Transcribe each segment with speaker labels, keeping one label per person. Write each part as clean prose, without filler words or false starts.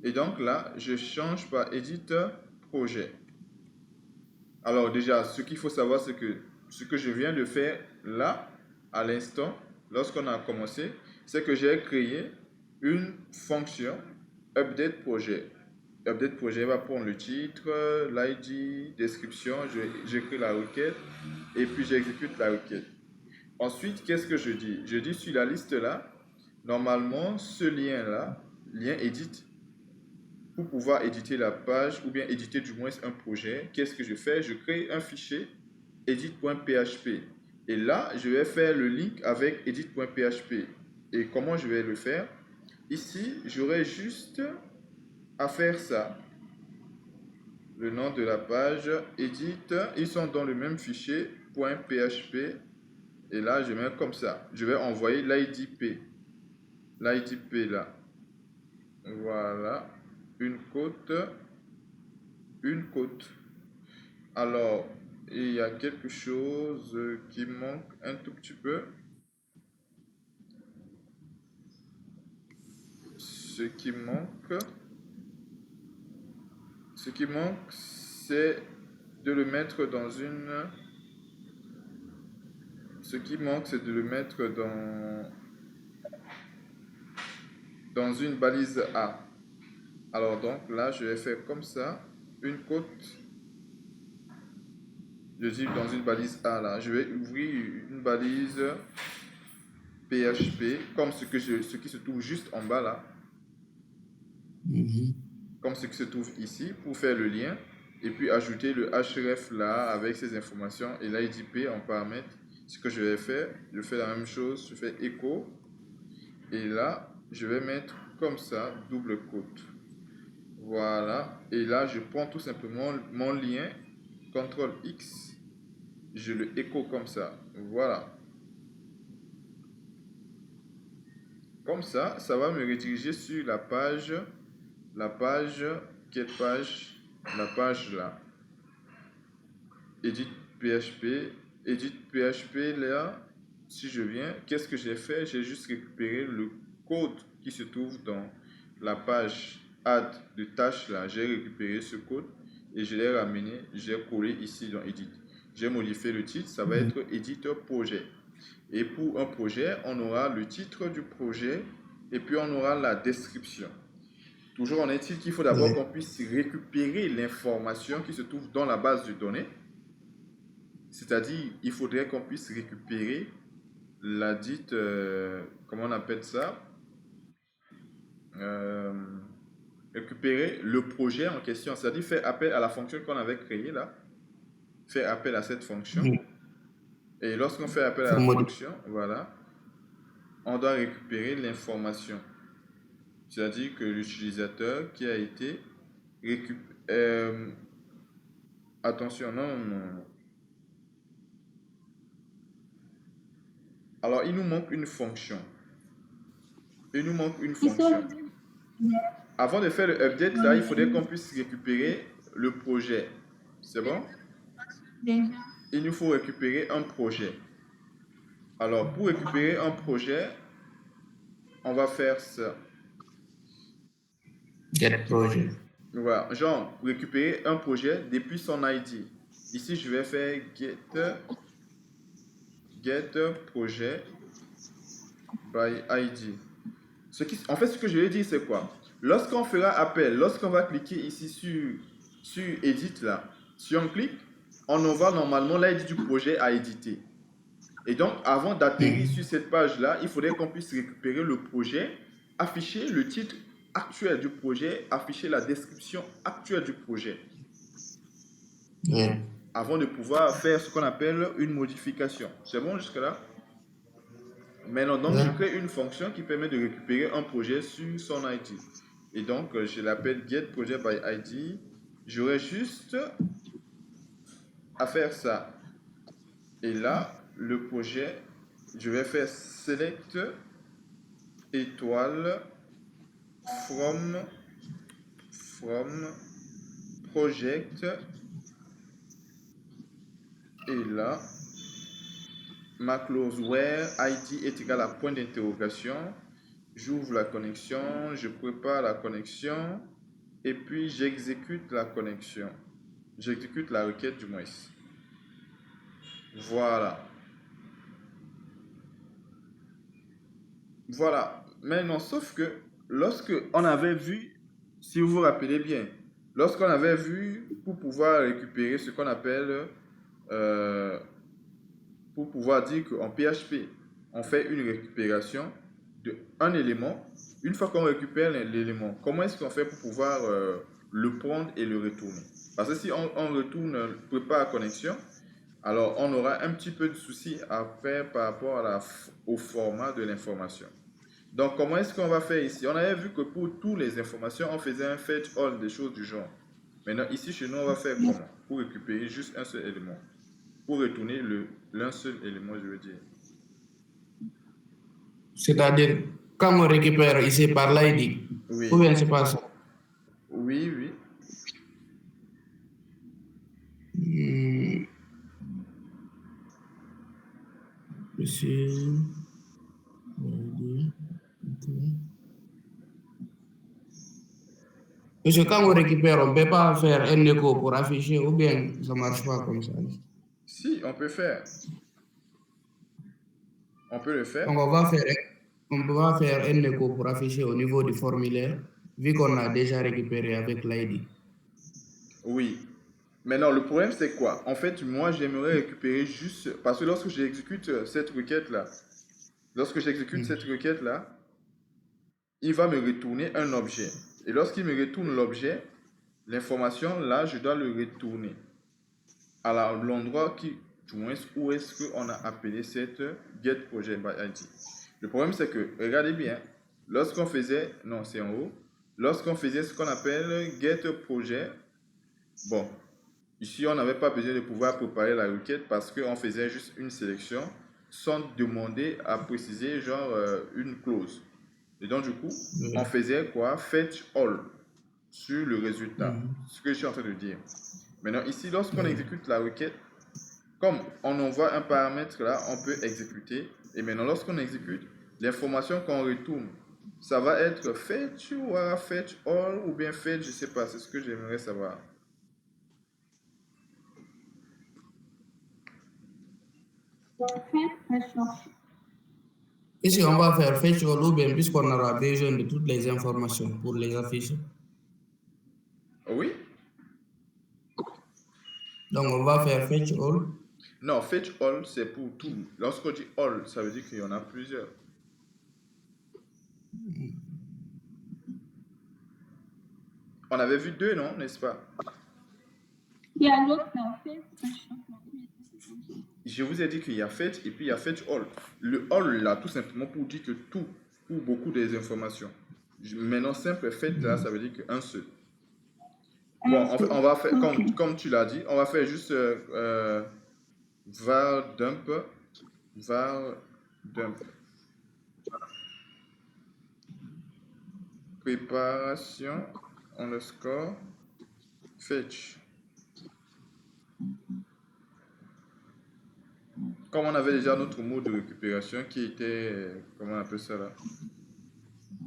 Speaker 1: Et donc là, je change par Edit projet. Alors déjà, ce qu'il faut savoir, c'est que ce que je viens de faire là, à l'instant, lorsqu'on a commencé, c'est que j'ai créé une fonction update projet. Update projet va prendre le titre, l'ID, description, j'écris la requête et puis j'exécute la requête. Ensuite, qu'est-ce que je dis? Je dis sur la liste là, normalement, ce lien-là, lien edit, pour pouvoir éditer la page ou bien éditer du moins un projet, qu'est-ce que je fais? Je crée un fichier edit.php. Et là, je vais faire le link avec edit.php. Et comment je vais le faire? Ici, j'aurai juste à faire ça. Le nom de la page, edit, ils sont dans le même fichier .php. Et là, je mets comme ça. Je vais envoyer l'IDP. L'IDP là. Voilà. Une côte. Une côte. Alors, il y a quelque chose qui manque un tout petit peu. Ce qui manque, c'est de le mettre dans une. Ce qui manque, c'est de le mettre dans une balise A. Alors donc là, je vais faire comme ça, une côte. Je dis dans une balise A là, je vais ouvrir une balise PHP comme ce qui se trouve juste en bas là, comme ce qui se trouve ici pour faire le lien et puis ajouter le href là avec ces informations et l'IDP en paramètre. Ce que je vais faire, je fais la même chose, je fais echo et là je vais mettre comme ça double côte. Voilà, et là je prends tout simplement mon lien, CTRL X, je le écho comme ça. Voilà. Comme ça va me rediriger sur la page, quelle page? La page là. Edit PHP là, si je viens, qu'est-ce que j'ai fait? J'ai juste récupéré le code qui se trouve dans la page add de tâche là. J'ai récupéré ce code et je l'ai ramené, j'ai collé ici dans Edit. J'ai modifié le titre, ça va être éditeur projet. Et pour un projet, on aura le titre du projet et puis on aura la description. Toujours en est-il qu'il faut d'abord qu'on puisse récupérer l'information qui se trouve dans la base de données. C'est-à-dire, il faudrait qu'on puisse récupérer la dite, comment on appelle ça? Euh, Récupérer le projet en question, c'est-à-dire faire appel à la fonction qu'on avait créée là, faire appel à cette fonction. Et lorsqu'on fait appel à la fonction, voilà, on doit récupérer l'information. C'est-à-dire que l'utilisateur qui a été récupéré... attention, non. Alors, il nous manque une fonction. Avant de faire le update, là, il faudrait qu'on puisse récupérer le projet. C'est bon? Il nous faut récupérer un projet. Alors, pour récupérer un projet, on va faire ça.
Speaker 2: Get project.
Speaker 1: Voilà, genre, pour récupérer un projet depuis son ID. Ici, je vais faire get projet by ID. En fait, ce que je vais dire, c'est quoi? Lorsqu'on fera appel, lorsqu'on va cliquer ici sur Edit, là, si on clique, on aura normalement l'ID du projet à éditer. Et donc, avant d'atterrir sur cette page-là, il faudrait qu'on puisse récupérer le projet, afficher le titre actuel du projet, afficher la description actuelle du projet. Avant de pouvoir faire ce qu'on appelle une modification. C'est bon jusque-là? Maintenant, donc, je crée une fonction qui permet de récupérer un projet sur son ID. Et donc, je l'appelle getProjectById. J'aurai juste à faire ça. Et là, le projet, je vais faire select étoile from project. Et là, ma clause where ID est égal à point d'interrogation. J'ouvre la connexion, je prépare la connexion. et puis j'exécute la connexion. J'exécute la requête du moins. Voilà. Voilà. Maintenant, sauf que lorsque on avait vu, si vous vous rappelez bien, lorsqu'on avait vu pour pouvoir récupérer ce qu'on appelle, euh, pour pouvoir dire qu'en PHP, on fait une récupération d'un élément. Une fois qu'on récupère l'élément, comment est-ce qu'on fait pour pouvoir le prendre et le retourner? Parce que si on retourne prépare connexion, alors on aura un petit peu de souci à faire par rapport au format de l'information. Donc, comment est-ce qu'on va faire ici? On avait vu que pour toutes les informations, on faisait un fetch all, des choses du genre. Maintenant, ici, chez nous, on va faire comment? Pour récupérer juste un seul élément. Pour retourner l'un seul élément, je veux dire.
Speaker 2: C'est-à-dire, quand on récupère ici par l'ID, ou
Speaker 1: Oui,
Speaker 2: bien c'est pas ça.
Speaker 1: oui, oui.
Speaker 2: Hmm, ici, ID, ok. Parce que quand on récupère, on ne peut pas faire un écho pour afficher, ou bien ça ne marche pas comme ça.
Speaker 1: Si, on peut faire. On peut le faire.
Speaker 2: Donc on va faire un écho pour afficher au niveau du formulaire, vu qu'on a déjà récupéré avec l'ID.
Speaker 1: Oui. Maintenant, le problème, c'est quoi? En fait, moi, j'aimerais récupérer juste... Parce que lorsque j'exécute cette requête-là, lorsque j'exécute cette requête-là, il va me retourner un objet. Et lorsqu'il me retourne l'objet, l'information, là, je dois le retourner à l'endroit qui, du moins, où est-ce qu'on a appelé cette getProject.id. Le problème, c'est que, regardez bien, lorsqu'on faisait, non, c'est en haut, lorsqu'on faisait ce qu'on appelle getProject, bon, ici, on n'avait pas besoin de pouvoir préparer la requête parce qu'on faisait juste une sélection sans demander à préciser, genre, une clause. Et donc, du coup, on
Speaker 2: Oui.
Speaker 1: faisait quoi? Fetch all sur le résultat.
Speaker 2: Mhm.
Speaker 1: Ce que je suis en train de dire. Maintenant, ici, lorsqu'on
Speaker 2: Oui.
Speaker 1: exécute la requête, comme on envoie un paramètre là, on peut exécuter. Et maintenant, lorsqu'on exécute, l'information qu'on retourne, ça va être fetch ou fetch all ou bien fetch, je ne sais pas, c'est ce que j'aimerais savoir.
Speaker 2: Ici, on va faire fetch all ou bien puisqu'on aura besoin de toutes les informations pour les afficher.
Speaker 1: Oui?
Speaker 2: Donc, on va faire fetch all.
Speaker 1: Non, fetch all, c'est pour tout. Lorsqu'on dit all, ça veut dire qu'il y en a plusieurs. On avait vu deux, non, n'est-ce pas?
Speaker 3: Il y a l'autre là, fait.
Speaker 1: Je vous ai dit qu'il y a fetch et puis il y a fetch all. Le all là, tout simplement pour dire que tout, pour beaucoup des informations. Maintenant, simple fetch là, ça veut dire qu'un seul. Bon, en fait, on va faire, comme tu l'as dit, on va faire juste var dump, var dump. Préparation, underscore, fetch. Comme on avait déjà notre mot de récupération qui était, comment on appelle ça là?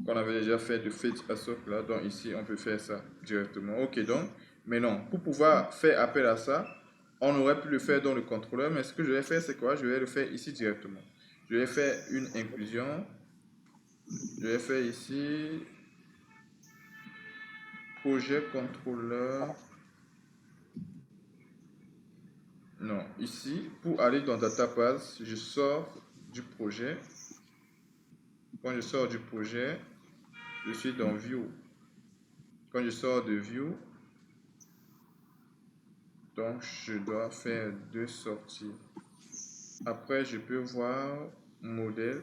Speaker 1: Qu'on avait déjà fait de fetch à socle là, donc ici on peut faire ça directement. Ok, donc, mais non, pour pouvoir faire appel à ça, on aurait pu le faire dans le contrôleur, mais ce que je vais faire, c'est quoi? Je vais le faire ici directement. Je vais faire une inclusion. Je vais faire ici projet contrôleur. Non, ici, pour aller dans database, je sors du projet. Quand je sors du projet, je suis dans view. Quand je sors de view, donc je dois faire deux sorties. Après, je peux voir modèle.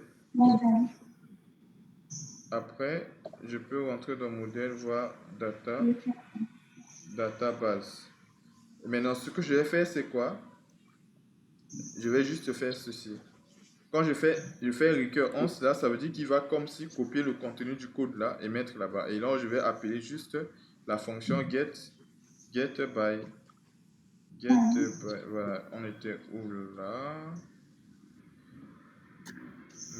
Speaker 1: Après, je peux rentrer dans modèle, voir data, database. Maintenant, ce que je vais faire, c'est quoi? Je vais juste faire ceci. Quand je fais recur 11, là, ça veut dire qu'il va comme si copier le contenu du code là et mettre là-bas. Et là, je vais appeler juste la fonction get by. Voilà, on était où là?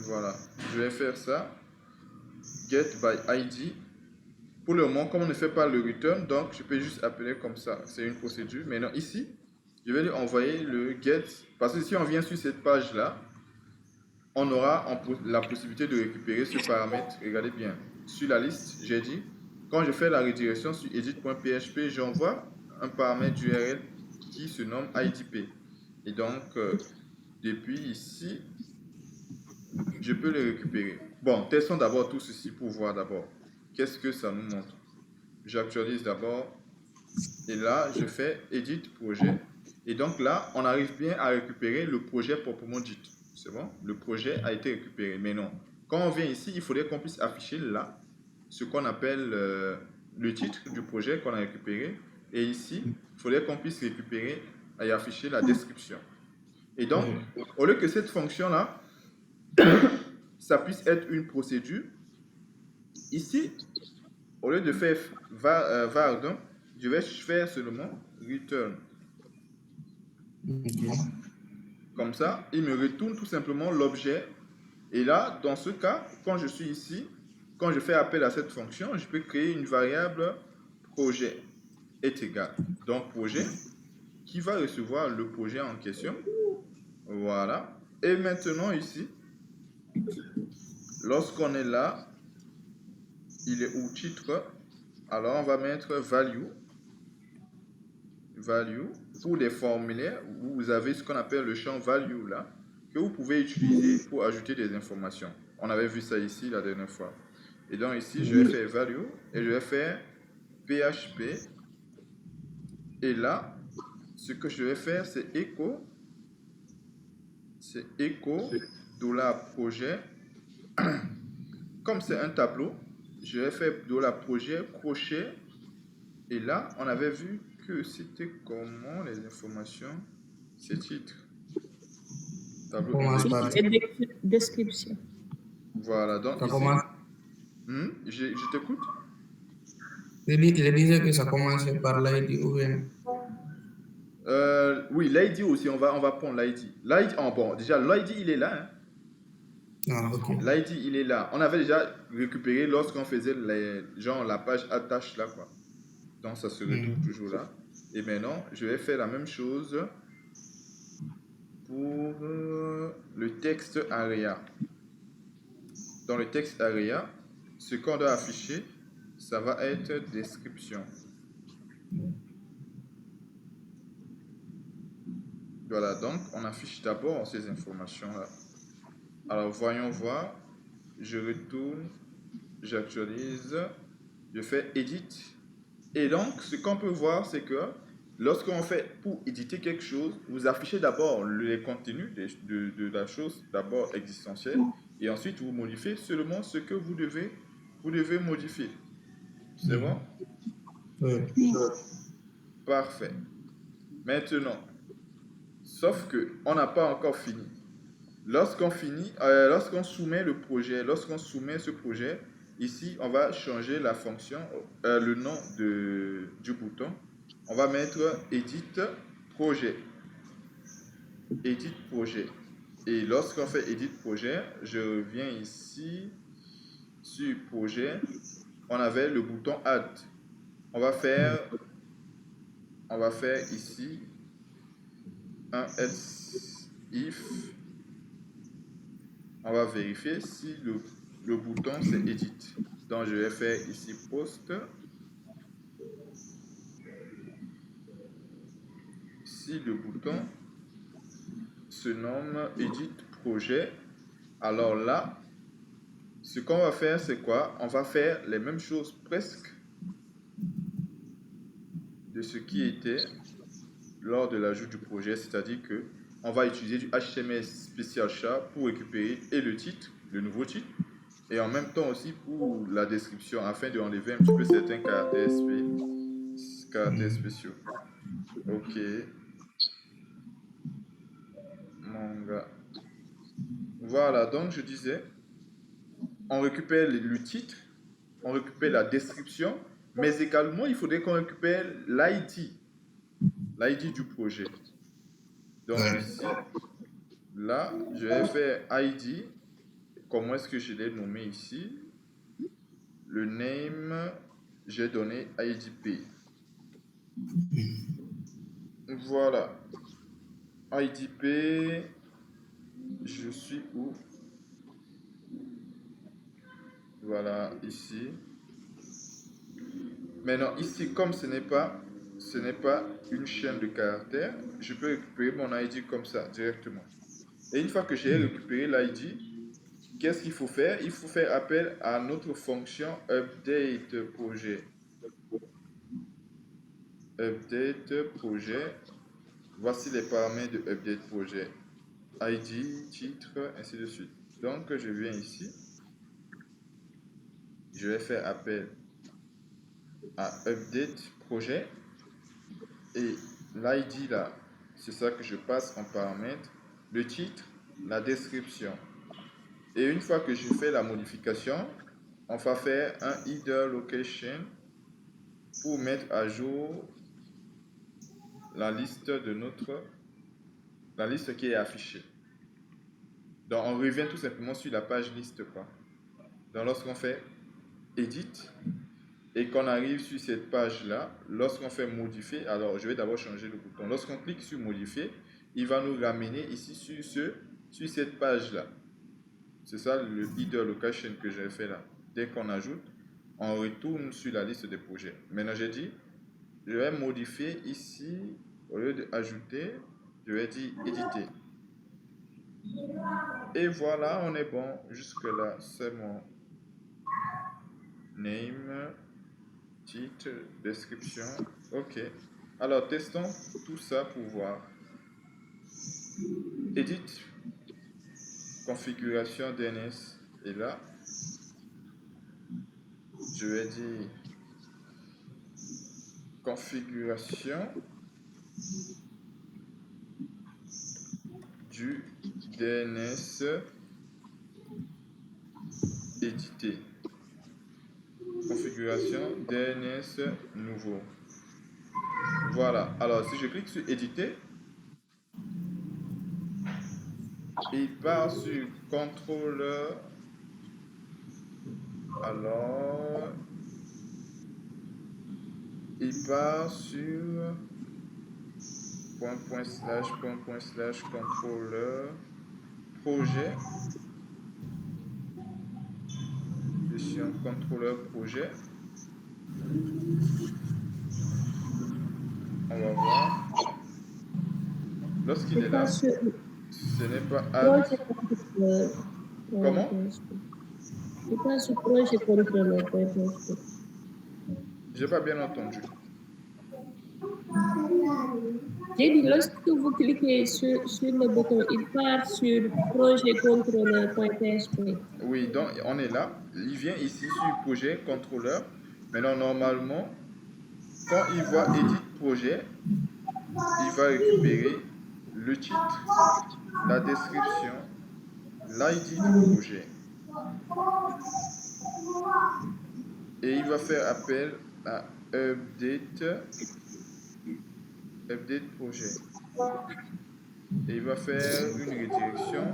Speaker 1: Voilà, je vais faire ça. Get by ID. pour le moment, comme on ne fait pas le return, donc je peux juste appeler comme ça. C'est une procédure. Maintenant, ici, je vais lui envoyer le get. Parce que si on vient sur cette page-là, on aura la possibilité de récupérer ce paramètre. Regardez bien. Sur la liste, j'ai dit, quand je fais la redirection sur edit.php, j'envoie un paramètre URL qui se nomme IDP. Et donc, depuis ici, je peux le récupérer. Bon, testons d'abord tout ceci pour voir d'abord. Qu'est-ce que ça nous montre? J'actualise d'abord. Et là, je fais Edit projet. Et donc là, on arrive bien à récupérer le projet proprement dit. C'est bon? Le projet a été récupéré. Mais non. Quand on vient ici, il faudrait qu'on puisse afficher là ce qu'on appelle le titre du projet qu'on a récupéré. Et ici, il faudrait qu'on puisse récupérer et afficher la description. Et donc, au lieu que cette fonction-là, ça puisse être une procédure, ici, au lieu de faire var, je vais faire seulement return. Comme ça, il me retourne tout simplement l'objet. Et là, dans ce cas, quand je suis ici, quand je fais appel à cette fonction, je peux créer une variable projet est égal. Donc, projet qui va recevoir le projet en question. Voilà. Et maintenant, ici, lorsqu'on est là, il est au titre. Alors, on va mettre value. Value. Pour les formulaires, vous avez ce qu'on appelle le champ value là, que vous pouvez utiliser pour ajouter des informations. On avait vu ça ici la dernière fois. Et donc ici, je vais faire value et je vais faire PHP. Et là, ce que je vais faire, c'est echo. C'est echo $projet. Comme c'est un tableau, je vais faire $projet crochet. Et là, on avait vu que c'était comment les informations, c'est titre. Tableau
Speaker 2: Commence par...
Speaker 3: Description.
Speaker 1: Voilà, donc
Speaker 2: Ça
Speaker 1: ici,
Speaker 2: commence...
Speaker 1: je t'écoute.
Speaker 2: Je disais que ça commençait par l'ID ou bien...
Speaker 1: Oui, l'ID aussi, on va prendre l'ID. L'ID, bon, déjà, l'ID, il est là. Hein.
Speaker 2: Ah, ok.
Speaker 1: L'ID, il est là. On avait déjà récupéré lorsqu'on faisait genre la page attache là, quoi. Donc, ça se retrouve toujours là. Et maintenant, je vais faire la même chose pour le texte area. Dans le texte area, ce qu'on doit afficher, ça va être description. Voilà, donc on affiche d'abord ces informations-là. Alors, voyons voir. Je retourne, j'actualise, je fais edit. Et donc, ce qu'on peut voir, c'est que lorsqu'on fait pour éditer quelque chose, vous affichez d'abord les contenus de la chose, d'abord existentielle, et ensuite vous modifiez seulement ce que vous devez modifier. C'est bon?
Speaker 2: Oui.
Speaker 1: Parfait. Maintenant, sauf que on n'a pas encore fini. Lorsqu'on soumet le projet, lorsqu'on soumet ce projet, ici, on va changer la fonction, le nom du bouton. On va mettre Edit Projet. Edit Projet. Et lorsqu'on fait Edit Projet, je reviens ici sur Projet. On avait le bouton Add. On va faire ici un else if. On va vérifier si le bouton c'est Edit. Donc je vais faire ici Post. Si le bouton se nomme Edit Projet, alors là, ce qu'on va faire c'est quoi? On va faire les mêmes choses presque de ce qui était lors de l'ajout du projet, c'est-à-dire que on va utiliser du HTML spécial chat pour récupérer et le titre, le nouveau titre, et en même temps aussi pour la description afin de enlever un petit peu certains caractères spéciaux. Ok. Mon gars. Voilà, donc je disais, on récupère le titre, on récupère la description, mais également il faudrait qu'on récupère l'ID du projet. Donc ici, là, je vais faire ID. Comment est-ce que je l'ai nommé ici? Le name j'ai donné IDP. Voilà. IDP, je suis où? Voilà, ici. Maintenant, ici, comme ce n'est pas une chaîne de caractères, je peux récupérer mon ID comme ça, directement. Et une fois que j'ai récupéré l'ID, qu'est-ce qu'il faut faire? Il faut faire appel à notre fonction update projet. Update projet. Voici les paramètres de update projet. ID, titre, ainsi de suite. Donc, je viens ici. Je vais faire appel à update projet. Et l'ID là, c'est ça que je passe en paramètre. Le titre, la description. Et une fois que j'ai fait la modification, on va faire un header location pour mettre à jour la liste la liste qui est affichée. Donc on revient tout simplement sur la page liste quoi. Donc lorsqu'on fait edit et qu'on arrive sur cette page là, lorsqu'on fait modifier, alors je vais d'abord changer le bouton. Lorsqu'on clique sur modifier, il va nous ramener ici sur cette page là. C'est ça le header location que j'ai fait là. Dès qu'on ajoute, on retourne sur la liste des projets. Maintenant j'ai dit, je vais modifier ici, au lieu d'ajouter, je vais dire éditer. Et voilà, on est bon. Jusque là, c'est mon name, titre, description. Ok. Alors, testons tout ça pour voir. Edit, configuration DNS. Et là, je vais dire configuration du DNS édité. Configuration DNS nouveau. Voilà. Alors, si je clique sur éditer, il part sur contrôleur. Alors, il part sur point slash contrôleur projet. Je suis en contrôleur projet. On va voir. Lorsqu'il est là, ce n'est pas add. Comment?
Speaker 3: C'est pas sur projet contrôleur.
Speaker 1: J'ai pas bien entendu.
Speaker 3: J'ai dit, lorsque vous cliquez sur le bouton, il part sur projet contrôleur.php.
Speaker 1: Oui, donc on est là. Il vient ici sur projet contrôleur. Maintenant, normalement, quand il voit edit projet, il va récupérer le titre, la description, l'ID du projet. Et il va faire appel à update projet. Et il va faire une redirection.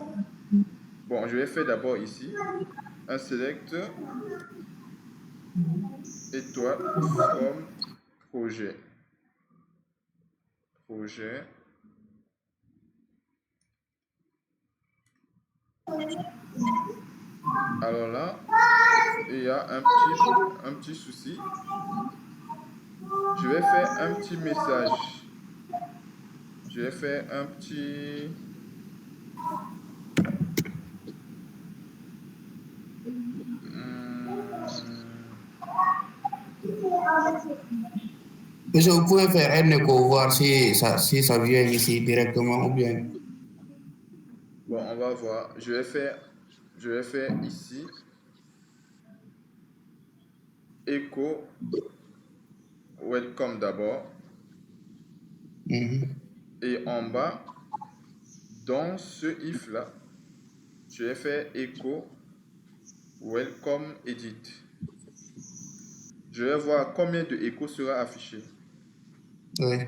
Speaker 1: Bon, je vais faire d'abord ici un select étoile from projet. Alors là, il y a un petit souci. Je vais faire un petit message. Je vais faire un petit...
Speaker 2: Monsieur, vous pouvez faire un écho, voir si ça vient ici directement ou bien.
Speaker 1: Bon, on va voir. Je vais faire ici echo welcome d'abord. Et en bas, dans ce if là, je vais faire echo welcome edit. Je vais voir combien de échos sera affiché.
Speaker 2: Oui.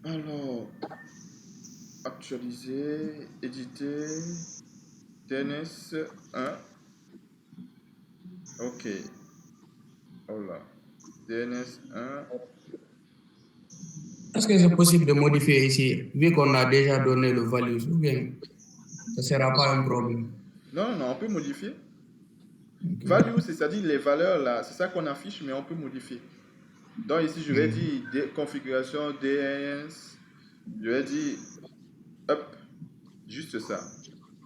Speaker 1: Alors, actualiser, éditer, DNS 1. Ok. Oh là. DNS1.
Speaker 2: Est-ce que c'est possible de modifier ici, vu qu'on a déjà donné le values, ou bien ça ne sera pas un problème?
Speaker 1: Non, non, on peut modifier.
Speaker 2: Ok.
Speaker 1: Value, c'est-à-dire les valeurs là, c'est ça qu'on affiche, mais on peut modifier. Donc ici, je vais dire configuration DNS. Je vais dire, hop, juste ça.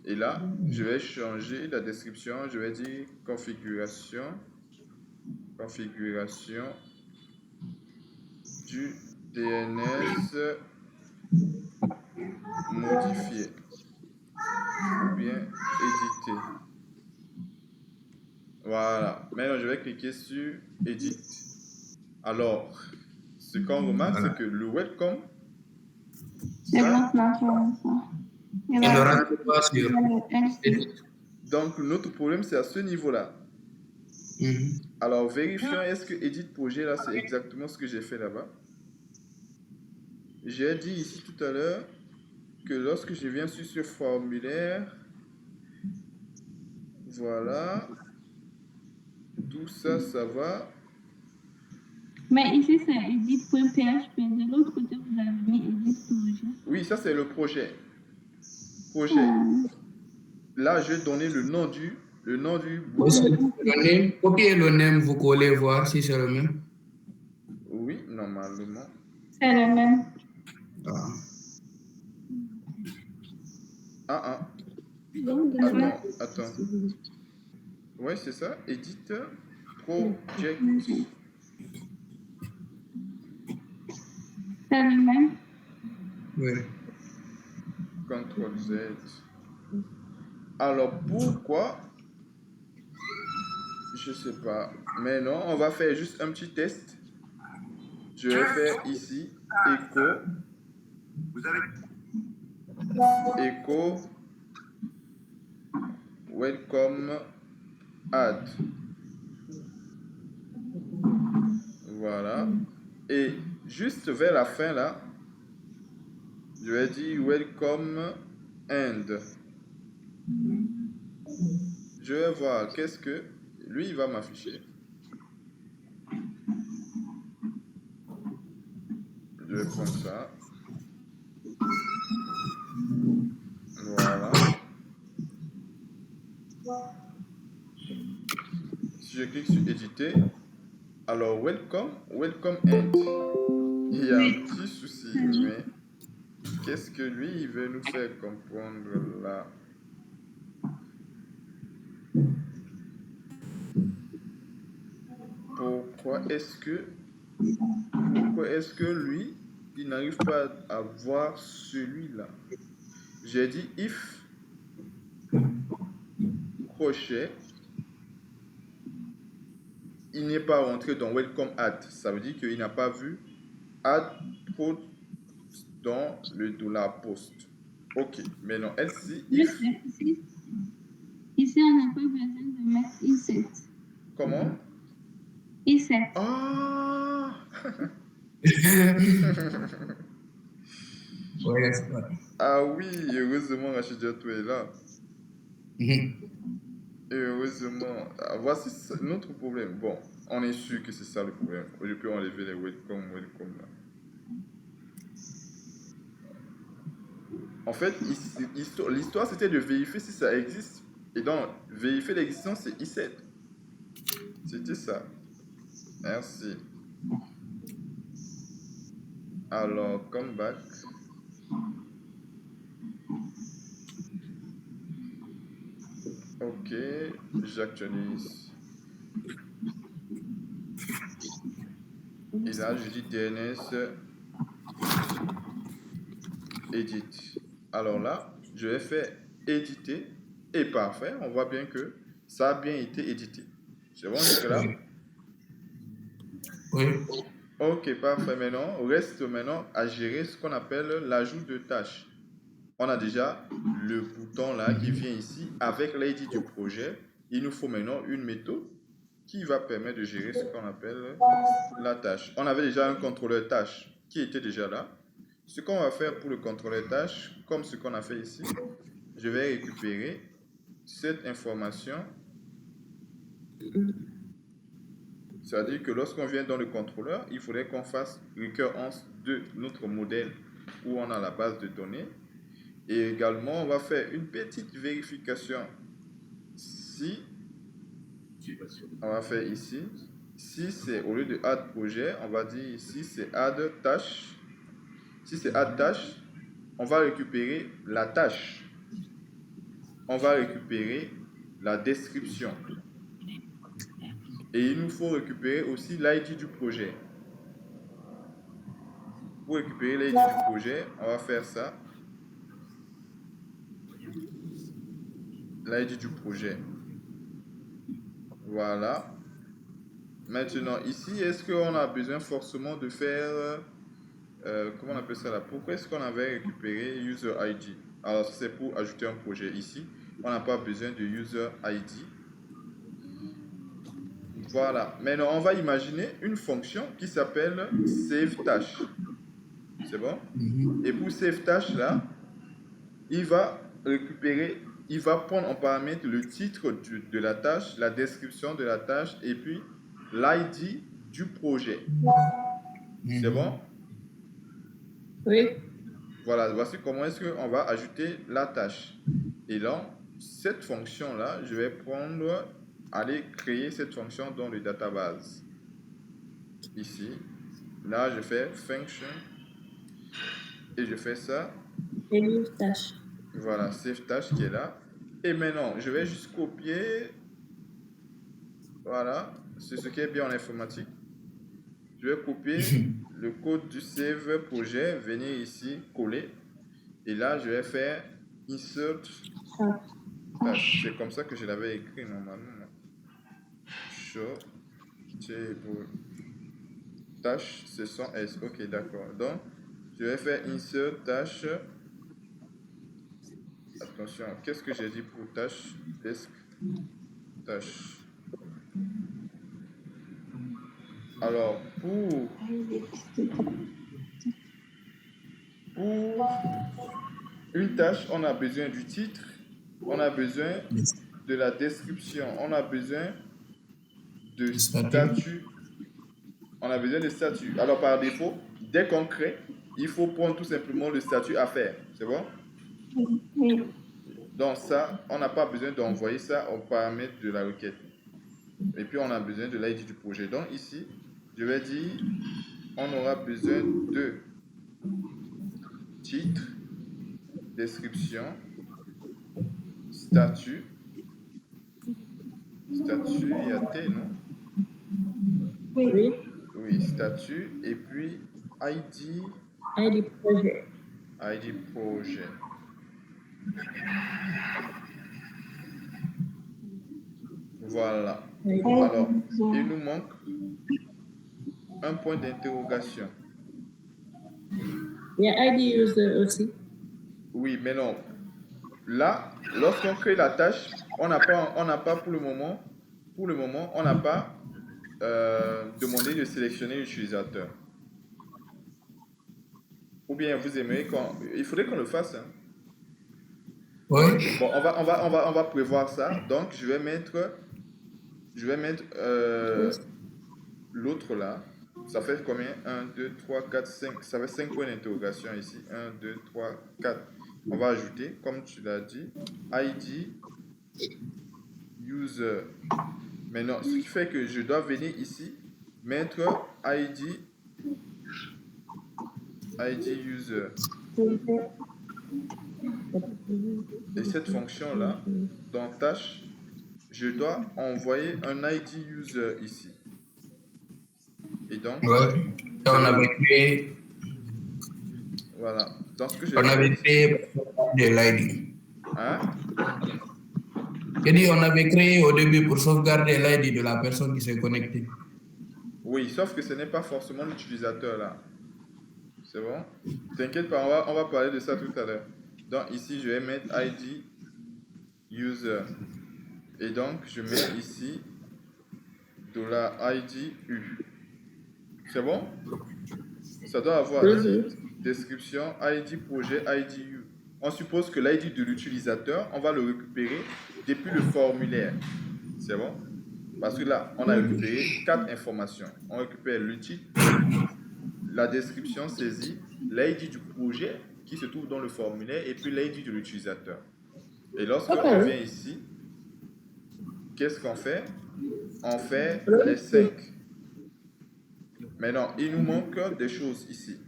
Speaker 1: Et là, je vais changer la description. Je vais dire configuration du DNS modifié ou bien édité. Voilà. Maintenant, je vais cliquer sur Edit. Alors, ce qu'on remarque, c'est que le welcome,
Speaker 3: C'est
Speaker 1: ça,
Speaker 3: maintenant sur ça.
Speaker 2: Il ne rentre pas sur.
Speaker 1: donc notre problème, c'est à ce niveau-là.
Speaker 2: Mhm.
Speaker 1: Alors, vérifions, est-ce que Edit projet, là, c'est exactement ce que j'ai fait là-bas. J'ai dit ici tout à l'heure que lorsque je viens sur ce formulaire, voilà, tout ça, ça va.
Speaker 3: Mais ici, c'est edit.php. De l'autre côté, vous avez mis edit projet.
Speaker 1: Oui, ça, c'est le projet. Projet. Là, je vais donner le nom du bouton.
Speaker 2: Copiez le name, vous collez, voir si c'est le même.
Speaker 1: Oui, normalement.
Speaker 3: C'est le même.
Speaker 2: Ah.
Speaker 1: Attends. Ouais, c'est ça. Edit project.
Speaker 3: C'est le même.
Speaker 2: Oui.
Speaker 1: CTRL Z. Alors, pourquoi? Je sais pas. Mais non, on va faire juste un petit test. Je vais faire ici echo welcome add. Voilà. Et juste vers la fin là, je vais dire welcome end. Je vais voir qu'est-ce que lui il va m'afficher. Je vais prendre ça. Voilà. Si je clique sur éditer, alors welcome end. Il y a un petit souci, mais qu'est-ce que lui il veut nous faire comprendre là? Pourquoi est-ce que lui il n'arrive pas à voir celui-là? J'ai dit if crochet, il n'est pas rentré dans welcome add. Ça veut dire qu'il n'a pas vu add pro dans le $post. Ok, maintenant else if.
Speaker 3: Ici, on n'a pas besoin de mettre i7.
Speaker 1: Comment?
Speaker 3: i7.
Speaker 1: Ah! Ah oui, heureusement Rachidia, tu es là. Et heureusement, voici notre problème. Bon, on est sûr que c'est ça le problème. Je peux enlever les welcome là. En fait, l'histoire c'était de vérifier si ça existe. Et donc, vérifier l'existence, c'est i7. C'était ça. Merci. Alors, come back. Ok, j'actualise. Et là, je dis DNS edit. Alors là, je vais faire éditer et parfait. On voit bien que ça a bien été édité. C'est bon jusque-là?
Speaker 2: Oui.
Speaker 1: Ok, parfait. Maintenant, reste maintenant à gérer ce qu'on appelle l'ajout de tâches. On a déjà le bouton là qui vient ici avec l'ID du projet. Il nous faut maintenant une méthode qui va permettre de gérer ce qu'on appelle la tâche. On avait déjà un contrôleur tâche qui était déjà là. Ce qu'on va faire pour le contrôleur tâche, comme ce qu'on a fait ici, je vais récupérer cette information C'est-à-dire que lorsqu'on vient dans le contrôleur, il faudrait qu'on fasse récurrence de notre modèle où on a la base de données. Et également, on va faire une petite vérification. Si, on va faire ici, si c'est au lieu de add projet, on va dire ici c'est add tâche. Si c'est add tâche, on va récupérer la tâche. On va récupérer la description. Et il nous faut récupérer aussi l'ID du projet. Pour récupérer l'ID du projet, on va faire ça. L'ID du projet. Voilà. Maintenant, ici, est-ce qu'on a besoin forcément de faire... comment on appelle ça là? Pourquoi est-ce qu'on avait récupéré User ID? Alors, c'est pour ajouter un projet ici. On n'a pas besoin de User ID. Voilà. Maintenant, on va imaginer une fonction qui s'appelle SaveTâche. C'est bon? Et pour SaveTâche là, il va récupérer, il va prendre en paramètre le titre de la tâche, la description de la tâche et puis l'ID du projet. C'est bon?
Speaker 3: Oui.
Speaker 1: Voilà, voici comment est-ce qu'on va ajouter la tâche. Et là, cette fonction-là, je vais prendre, aller créer cette fonction dans le database. Ici, là, je fais function et je fais ça.
Speaker 3: Et new tâche.
Speaker 1: Voilà, save tâche qui est là. Et maintenant, je vais juste copier. Voilà, c'est ce qui est bien en informatique. Je vais copier le code du save projet, venir ici, coller. Et là, je vais faire insert tâche. C'est comme ça que je l'avais écrit normalement. Show table tâche, c'est sans S. Ok, d'accord. Donc, je vais faire insert tâche. Attention, qu'est-ce que j'ai dit pour tâche? Desk tâche. Alors, pour une tâche, on a besoin du titre, on a besoin de la description, on a besoin de statut. On a besoin de statut. Alors, par défaut, dès qu'on crée, il faut prendre tout simplement le statut à faire. C'est bon?
Speaker 4: Oui.
Speaker 1: Donc ça, on n'a pas besoin d'envoyer ça aux paramètres de la requête. Et puis, on a besoin de l'ID du projet. Donc ici, je vais dire, on aura besoin de titre, description, statut. Statut, il y a T, non?
Speaker 3: Oui.
Speaker 1: Oui, statut. Et puis, ID.
Speaker 3: ID projet.
Speaker 1: ID projet. Voilà.
Speaker 3: Oui.
Speaker 1: Alors, il nous manque un point d'interrogation.
Speaker 3: Il y a ID user aussi.
Speaker 1: Oui, mais non. Là, lorsqu'on crée la tâche, on n'a pas pour le moment, on n'a pas demandé de sélectionner l'utilisateur. Ou bien vous aimeriez il faudrait qu'on le fasse. Hein.
Speaker 2: Oui.
Speaker 1: Bon, on va prévoir ça. Donc, je vais mettre l'autre là. Ça fait combien? 1, 2, 3, 4, 5. Ça fait 5 points d'interrogation ici. 1, 2, 3, 4. On va ajouter, comme tu l'as dit, ID user. Maintenant, ce qui fait que je dois venir ici, mettre ID user. Et cette fonction-là, dans tâche, je dois envoyer un ID user ici. Et donc,
Speaker 2: Ouais. Et on avait créé.
Speaker 1: Voilà. Dans ce que j'ai
Speaker 2: On avait créé de l'ID.
Speaker 1: Hein?
Speaker 2: J'ai dit, on avait créé au début pour sauvegarder l'ID de la personne qui s'est connectée.
Speaker 1: Oui, sauf que ce n'est pas forcément l'utilisateur là. C'est bon? T'inquiète pas, on va parler de ça tout à l'heure. Donc ici, je vais mettre ID user. Et donc, je mets ici $ID U. C'est bon? Ça doit avoir titre, description, ID projet, ID U. On suppose que l'ID de l'utilisateur, on va le récupérer depuis le formulaire. C'est bon? Parce que là, on a récupéré 4 informations. On récupère le titre, la description saisie, l'ID du projet qui se trouve dans le formulaire et puis l'ID de l'utilisateur. Et lorsque on vient ici, qu'est-ce qu'on fait? On fait les 5. Maintenant, il nous manque des choses ici.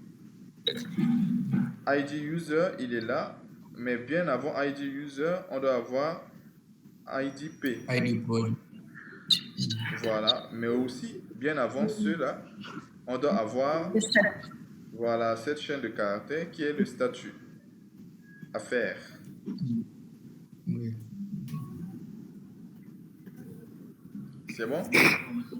Speaker 1: ID user, il est là, mais bien avant ID user, on doit avoir IDP.
Speaker 2: ID projet.
Speaker 1: Voilà, mais aussi, bien avant ceux-là, on doit avoir voilà, cette chaîne de caractères qui est le statut à faire.
Speaker 2: Oui.
Speaker 1: C'est bon?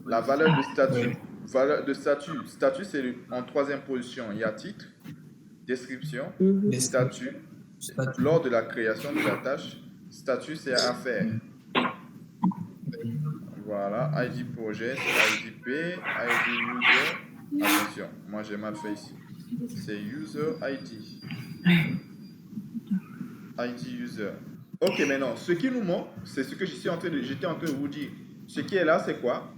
Speaker 1: La valeur de statut. Valeur de statut. Statut, c'est en troisième position. Il y a titre, description, statut. Lors de la création de la tâche, statut, c'est à faire. Voilà, ID projet, c'est IDP, ID user. Attention, moi j'ai mal fait ici. C'est user ID. ID user. Ok, maintenant, ce qui nous manque, c'est ce que j'étais en train de vous dire. Ce qui est là, c'est quoi?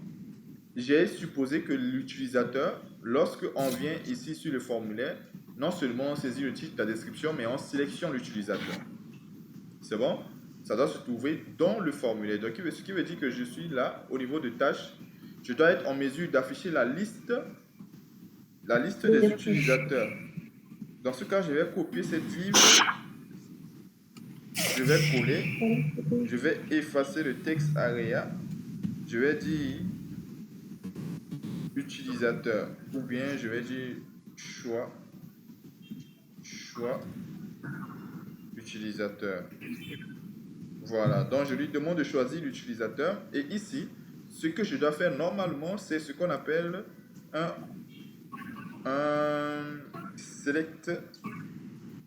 Speaker 1: J'ai supposé que l'utilisateur, lorsque on vient ici sur le formulaire, non seulement on saisit le titre, la description, mais on sélectionne l'utilisateur. C'est bon? Ça doit se trouver dans le formulaire. Donc, ce qui veut dire que je suis là, au niveau de tâches, je dois être en mesure d'afficher la liste des utilisateurs. Dans ce cas, je vais copier cette livre, je vais coller, je vais effacer le texte AREA, je vais dire utilisateur, ou bien je vais dire choix utilisateur. Voilà, donc je lui demande de choisir l'utilisateur. Et ici, ce que je dois faire normalement, c'est ce qu'on appelle un select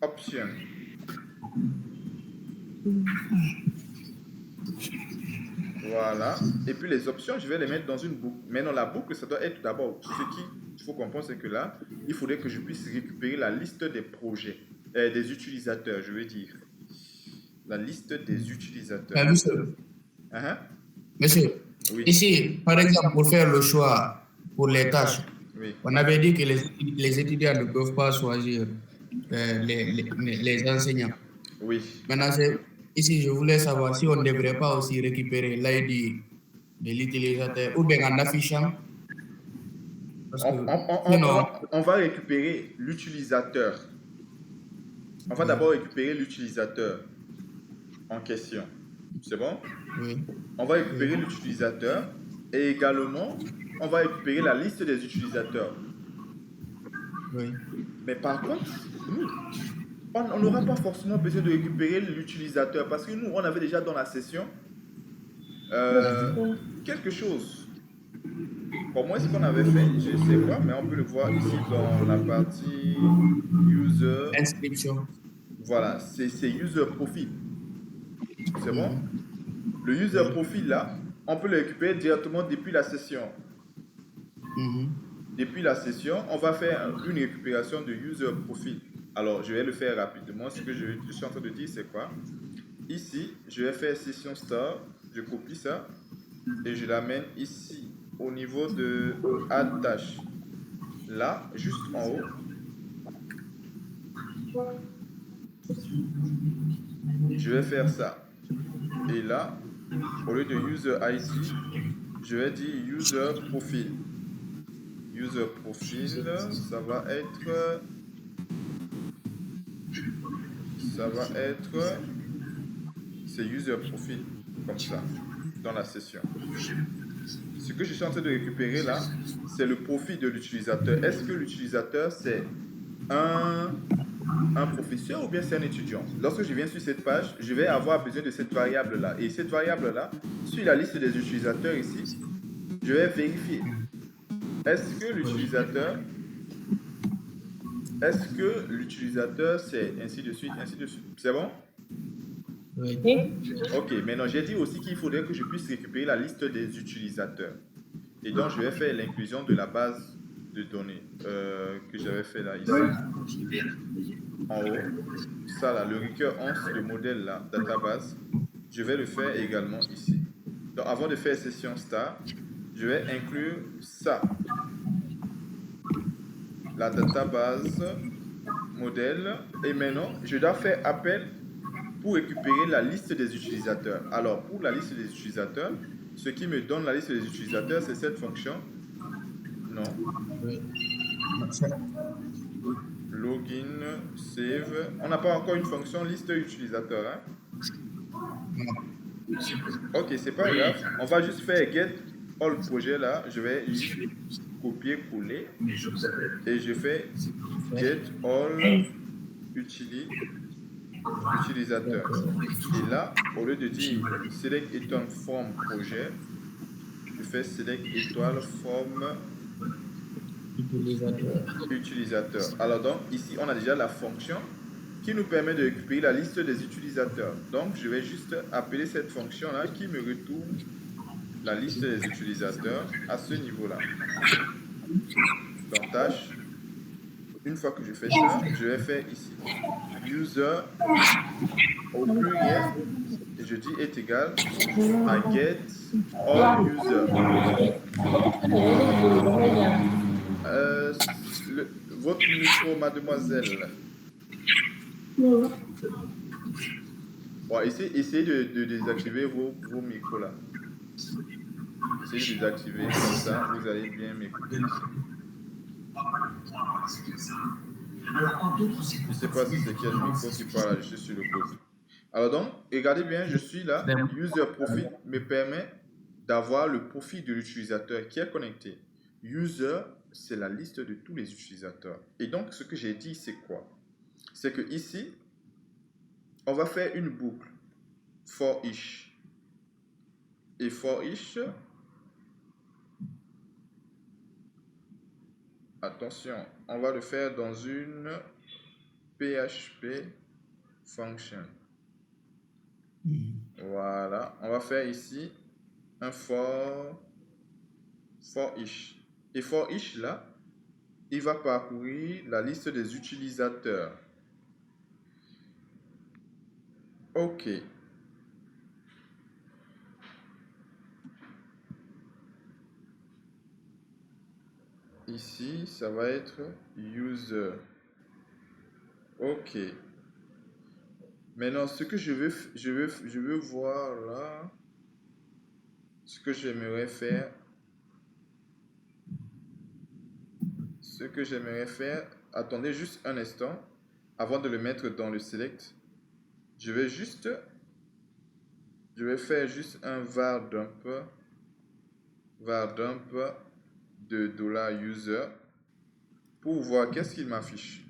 Speaker 1: option. Voilà. Et puis les options, je vais les mettre dans une boucle. Maintenant, la boucle, ça doit être d'abord, ce qu'il faut comprendre, c'est que là, il faudrait que je puisse récupérer la liste des projets, des utilisateurs, je veux dire. La liste des utilisateurs.
Speaker 2: Monsieur, monsieur,
Speaker 1: Oui.
Speaker 2: ici, par exemple, pour faire le choix pour les tâches,
Speaker 1: Oui.
Speaker 2: on avait dit que les étudiants ne peuvent pas choisir les enseignants.
Speaker 1: Oui.
Speaker 2: Maintenant, ici, je voulais savoir si on ne devrait pas aussi récupérer l'ID de l'utilisateur ou bien en affichant. Parce que,
Speaker 1: on va récupérer l'utilisateur. On va d'abord récupérer l'utilisateur en question. C'est bon?
Speaker 2: Oui.
Speaker 1: On va récupérer l'utilisateur et également, on va récupérer la liste des utilisateurs.
Speaker 2: Oui.
Speaker 1: Mais par contre, nous, on n'aura pas forcément besoin de récupérer l'utilisateur parce que nous, on avait déjà dans la session quelque chose. Pour moi, ce qu'on avait fait, je ne sais pas, mais on peut le voir ici dans la partie user.
Speaker 2: Inscription.
Speaker 1: Voilà, c'est user profile. C'est bon? Le user profile là, on peut le récupérer directement depuis la session. Depuis la session, on va faire une récupération de user profile. Alors, je vais le faire rapidement. Ce que je suis en train de dire, c'est quoi? Ici, je vais faire session start. Je copie ça et je l'amène ici au niveau de add tâche. Là, juste en haut. Je vais faire ça. Et là, au lieu de user ID, je vais dire user profile. User profile, ça va être c'est user profile, comme ça, dans la session. Ce que je suis en train de récupérer là, c'est le profil de l'utilisateur. Est-ce que l'utilisateur, c'est un professeur ou bien c'est un étudiant? Lorsque je viens sur cette page, je vais avoir besoin de cette variable-là. Et cette variable-là, sur la liste des utilisateurs ici, je vais vérifier. Est-ce que l'utilisateur, c'est ainsi de suite, ainsi de suite. C'est bon?
Speaker 2: Oui.
Speaker 1: Ok, maintenant j'ai dit aussi qu'il faudrait que je puisse récupérer la liste des utilisateurs. Et donc je vais faire l'inclusion de la base de données que j'avais fait là, ici. En haut, ça là, le require 11, le modèle là, database, je vais le faire également ici. Donc, avant de faire session start, je vais inclure ça. La database modèle. Et maintenant, je dois faire appel pour récupérer la liste des utilisateurs. Alors, pour la liste des utilisateurs, ce qui me donne la liste des utilisateurs, c'est cette fonction. Non. Login, save. On n'a pas encore une fonction liste utilisateur. Hein? Ok, c'est pas grave. On va juste faire get all projet là. Je vais copier-coller. Et je fais get all utilisateur. Et là, au lieu de dire select item from projet, je fais select étoile from utilisateur. Alors donc, ici, on a déjà la fonction qui nous permet de récupérer la liste des utilisateurs. Donc, je vais juste appeler cette fonction-là qui me retourne la liste des utilisateurs à ce niveau-là. Donc, tâche. Une fois que je fais ça, je vais faire ici user au pluriel et je dis est égal à get all user. Votre micro, mademoiselle. Bon, essayez de désactiver vos micros là. Essayez de désactiver, comme ça vous allez bien m'écouter. Je ne sais pas si c'est quel micro qui parle, je suis sur le côté. Alors donc, regardez bien, je suis là. User profile me permet d'avoir le profil de l'utilisateur qui est connecté. User, c'est la liste de tous les utilisateurs. Et donc, ce que j'ai dit, c'est quoi? C'est que ici, on va faire une boucle for each. Et for each, attention, on va le faire dans une PHP function. Voilà, on va faire ici un for each. Et for each là, il va parcourir la liste des utilisateurs. Ok. Ici, ça va être user. Ok. Maintenant, ce que je veux voir là, ce que j'aimerais faire, attendez juste un instant, avant de le mettre dans le select, je vais faire juste un var dump de $user pour voir qu'est-ce qu'il m'affiche.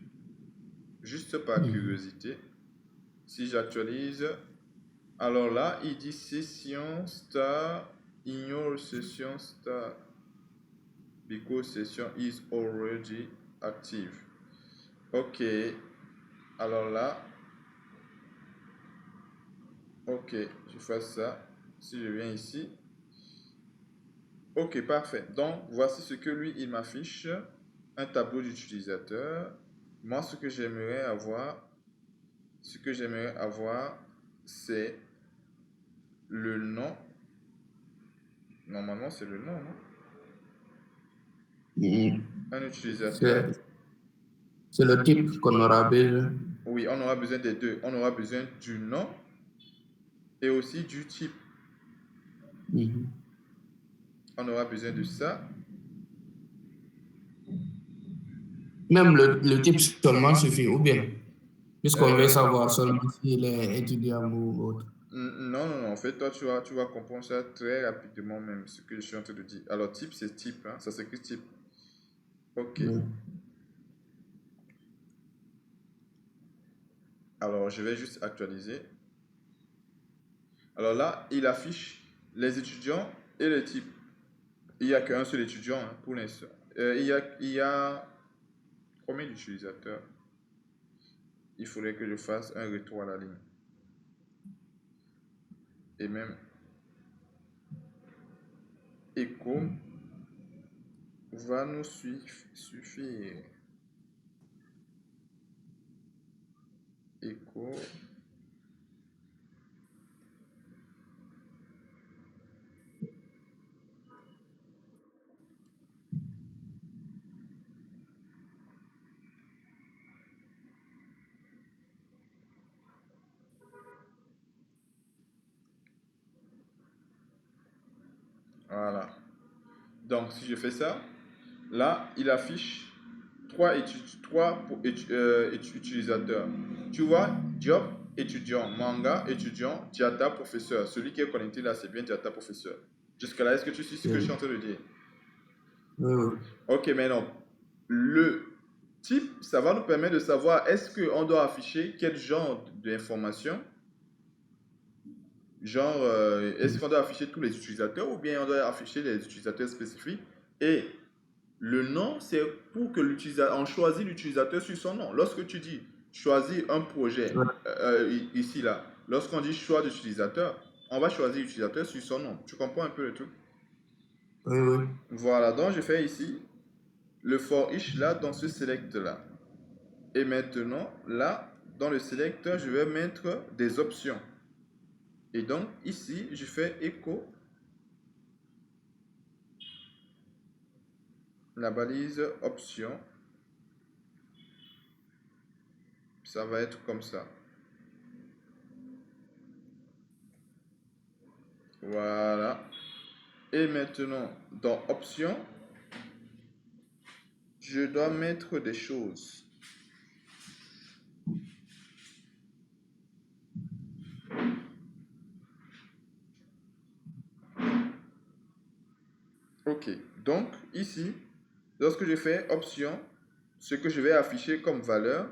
Speaker 1: Juste par curiosité. Si j'actualise, alors là, il dit session star, ignore session star because session is already active. Ok, alors là, ok, je fais ça. Si je viens ici, ok, parfait. Donc, voici ce que lui, il m'affiche. Un tableau d'utilisateur. Moi, ce que j'aimerais avoir, c'est le nom. Normalement, c'est le nom, non? Un utilisateur.
Speaker 2: C'est le type qu'on aura besoin.
Speaker 1: Oui, on aura besoin des deux. On aura besoin du nom et aussi du type. On aura besoin de ça.
Speaker 2: Même le type seulement suffit, ou bien? Puisqu'on veut savoir seulement s'il est étudiant ou autre.
Speaker 1: Non. En fait, toi, tu vas comprendre ça très rapidement même, ce que je suis en train de dire. Alors, type, c'est type. Hein? Ça s'écrit type. Ok. Alors, je vais juste actualiser. Alors là, il affiche les étudiants et les types. Il n'y a qu'un seul étudiant hein, pour l'instant. Il y a combien d'utilisateurs? Il faudrait que je fasse un retour à la ligne. Et même echo va nous suffire. Echo Voilà. Donc, si je fais ça, là, il affiche trois utilisateurs. Tu vois, job, étudiant, manga, étudiant, Diata, professeur. Celui qui est connecté là, c'est bien Diata, professeur. Jusque-là, est-ce que tu suis ce que je suis en train de dire?
Speaker 2: Oui, oui.
Speaker 1: Ok, maintenant, le type, ça va nous permettre de savoir est-ce qu'on doit afficher quel genre d'information. Genre, est-ce qu'on doit afficher tous les utilisateurs ou bien on doit afficher les utilisateurs spécifiques? Et le nom, c'est pour que l'utilisateur, on choisit l'utilisateur sur son nom. Lorsque tu dis choisis un projet,
Speaker 2: Ouais.
Speaker 1: ici, là, lorsqu'on dit choix d'utilisateur, on va choisir l'utilisateur sur son nom. Tu comprends un peu le truc?
Speaker 2: Oui, oui.
Speaker 1: Voilà, donc je fais ici le for each là dans ce select là. Et maintenant, là, dans le select, je vais mettre des options. Et donc, ici, je fais écho la balise option. Ça va être comme ça. Voilà. Et maintenant, dans option, je dois mettre des choses. Ok. Donc, ici, lorsque je fais option, ce que je vais afficher comme valeur,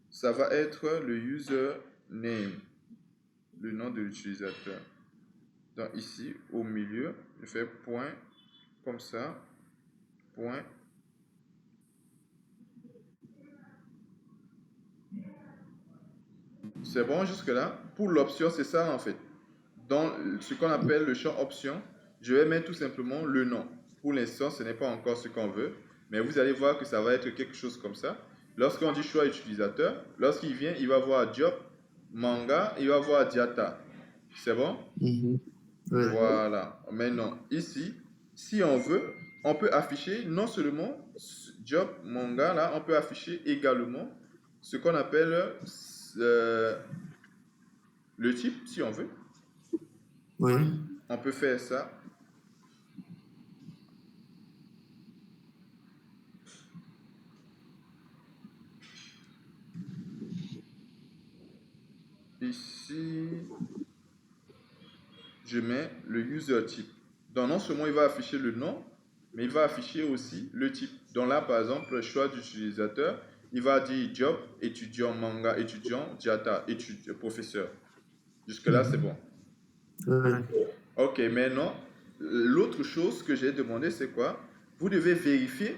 Speaker 1: ça va être le username, le nom de l'utilisateur. Donc ici, au milieu, je fais point, comme ça, point. C'est bon jusque-là? Pour l'option, c'est ça en fait. Dans ce qu'on appelle le champ option, je vais mettre tout simplement le nom. Pour l'instant, ce n'est pas encore ce qu'on veut, mais vous allez voir que ça va être quelque chose comme ça. Lorsqu'on dit choix utilisateur, lorsqu'il vient, il va voir job, manga, il va voir diata. C'est bon?
Speaker 2: Mhm. Oui.
Speaker 1: Voilà. Maintenant, ici, si on veut, on peut afficher non seulement job, manga, là, on peut afficher également ce qu'on appelle le type, si on veut.
Speaker 2: Oui.
Speaker 1: On peut faire ça. Ici, je mets le user type. Donc, non seulement il va afficher le nom, mais il va afficher aussi le type. Donc là, par exemple, le choix d'utilisateur, il va dire job, étudiant, manga, étudiant, diata, professeur. Jusque-là, c'est bon.
Speaker 2: Oui.
Speaker 1: Ok, maintenant, l'autre chose que j'ai demandé, c'est quoi? Vous devez vérifier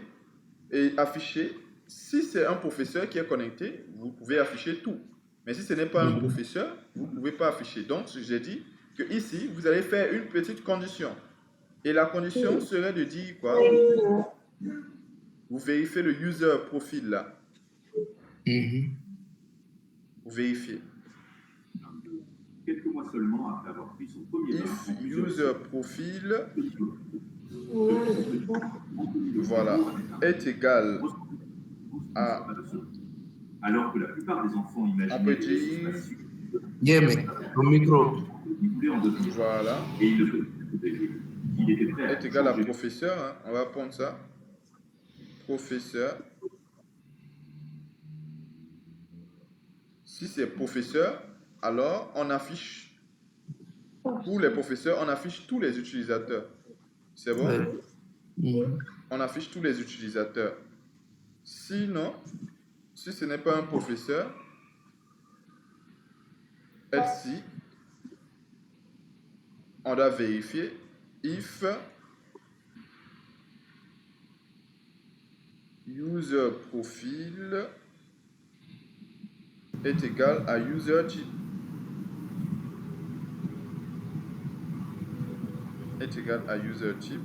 Speaker 1: et afficher. Si c'est un professeur qui est connecté, vous pouvez afficher tout. Mais si ce n'est pas un
Speaker 2: Mhm.
Speaker 1: professeur, vous ne pouvez pas afficher. Donc, j'ai dit que ici, vous allez faire une petite condition. Et la condition serait de dire quoi? Vous vérifiez le user profil là.
Speaker 2: Mhm.
Speaker 1: Vous vérifiez.
Speaker 4: Quelques mois seulement après avoir pris son premier bain
Speaker 1: If
Speaker 4: en plusieurs
Speaker 1: user profil,
Speaker 4: semaines.
Speaker 1: voilà, est égal à,
Speaker 4: Alors que la plupart des enfants
Speaker 1: on
Speaker 4: imaginaient
Speaker 1: peut
Speaker 4: les vaisseaux
Speaker 1: dire,
Speaker 4: spatiaux,
Speaker 2: Yémen, au micro.
Speaker 4: ils voulaient en devenir.
Speaker 1: voilà,
Speaker 4: Et il le faisait. Il était prêt à
Speaker 1: est égal à
Speaker 4: changer.
Speaker 1: professeur, hein. On va prendre ça. Professeur. Si c'est professeur, alors on affiche, pour les professeurs, on affiche tous les utilisateurs. C'est bon?
Speaker 2: Oui. Mhm.
Speaker 1: On affiche tous les utilisateurs. Sinon, si ce n'est pas un professeur, ici, on doit vérifier if user profile est égal à user type. Est égal à user type.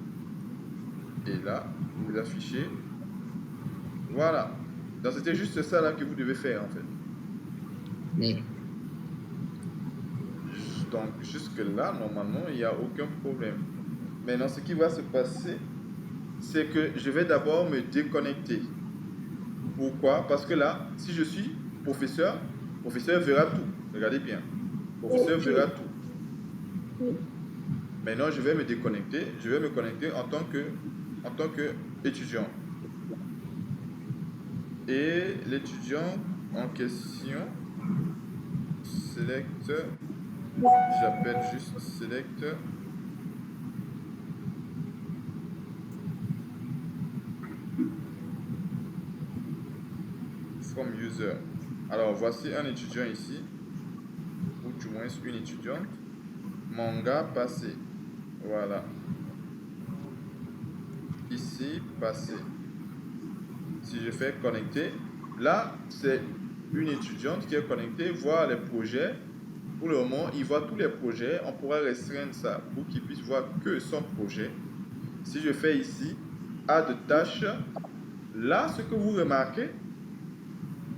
Speaker 1: Et là, vous affichez. Voilà. Donc c'était juste ça là que vous devez faire en fait.
Speaker 2: Oui.
Speaker 1: Donc jusque là, normalement, il n'y a aucun problème. Maintenant, ce qui va se passer, c'est que je vais d'abord me déconnecter. Pourquoi? Parce que là, si je suis professeur, professeur verra tout. Regardez bien. Professeur verra tout. Maintenant, je vais me déconnecter. Je vais me connecter en tant que étudiant. Et l'étudiant en question, select, j'appelle juste select. From user. Alors, voici un étudiant ici, ou du moins une étudiante. Manga passé. Voilà. Ici, passé. Si je fais connecter, là, c'est une étudiante qui est connectée, voir les projets. Pour le moment, il voit tous les projets. On pourra restreindre ça pour qu'il puisse voir que son projet. Si je fais ici, add tâche, là, ce que vous remarquez,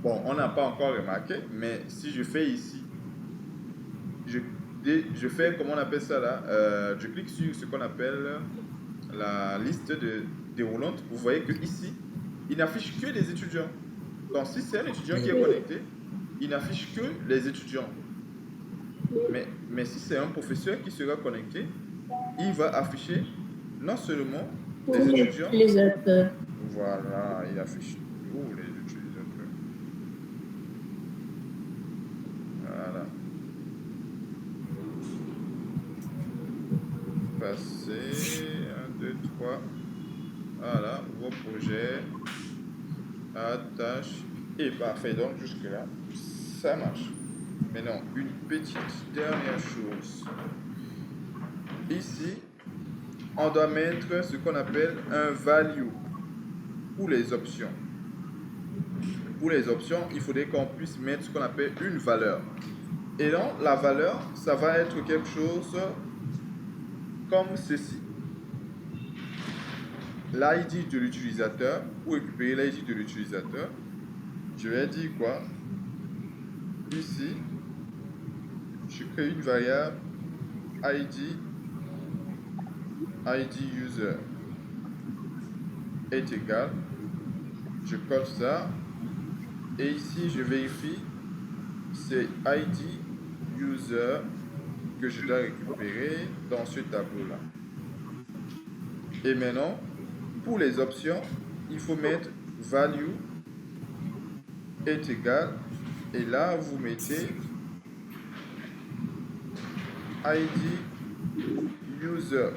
Speaker 1: bon, on n'a pas encore remarqué, mais si je fais ici, je fais, comment on appelle ça là, je clique sur ce qu'on appelle la liste de déroulante. Vous voyez que ici, il n'affiche que les étudiants. Donc, si c'est un étudiant qui est connecté, il n'affiche que les étudiants. Mais si c'est un professeur qui sera connecté, il va afficher non seulement les étudiants.
Speaker 3: Utilisateur.
Speaker 1: Voilà, il affiche tous les utilisateurs. Voilà. Passer, 1, 2, 3. Voilà, vos projets, attache, et parfait. Donc, jusque-là, ça marche. Maintenant, une petite dernière chose. Ici, on doit mettre ce qu'on appelle un value pour les options. Pour les options, il faudrait qu'on puisse mettre ce qu'on appelle une valeur. Et donc, la valeur, ça va être quelque chose comme ceci. L'ID de l'utilisateur, pour récupérer l'ID de l'utilisateur, je vais dire quoi? Ici, je crée une variable ID user est égal, je colle ça, et ici je vérifie, c'est ID user que je dois récupérer dans ce tableau-là. Et maintenant, pour les options, il faut mettre value est égal, et là vous mettez ID user.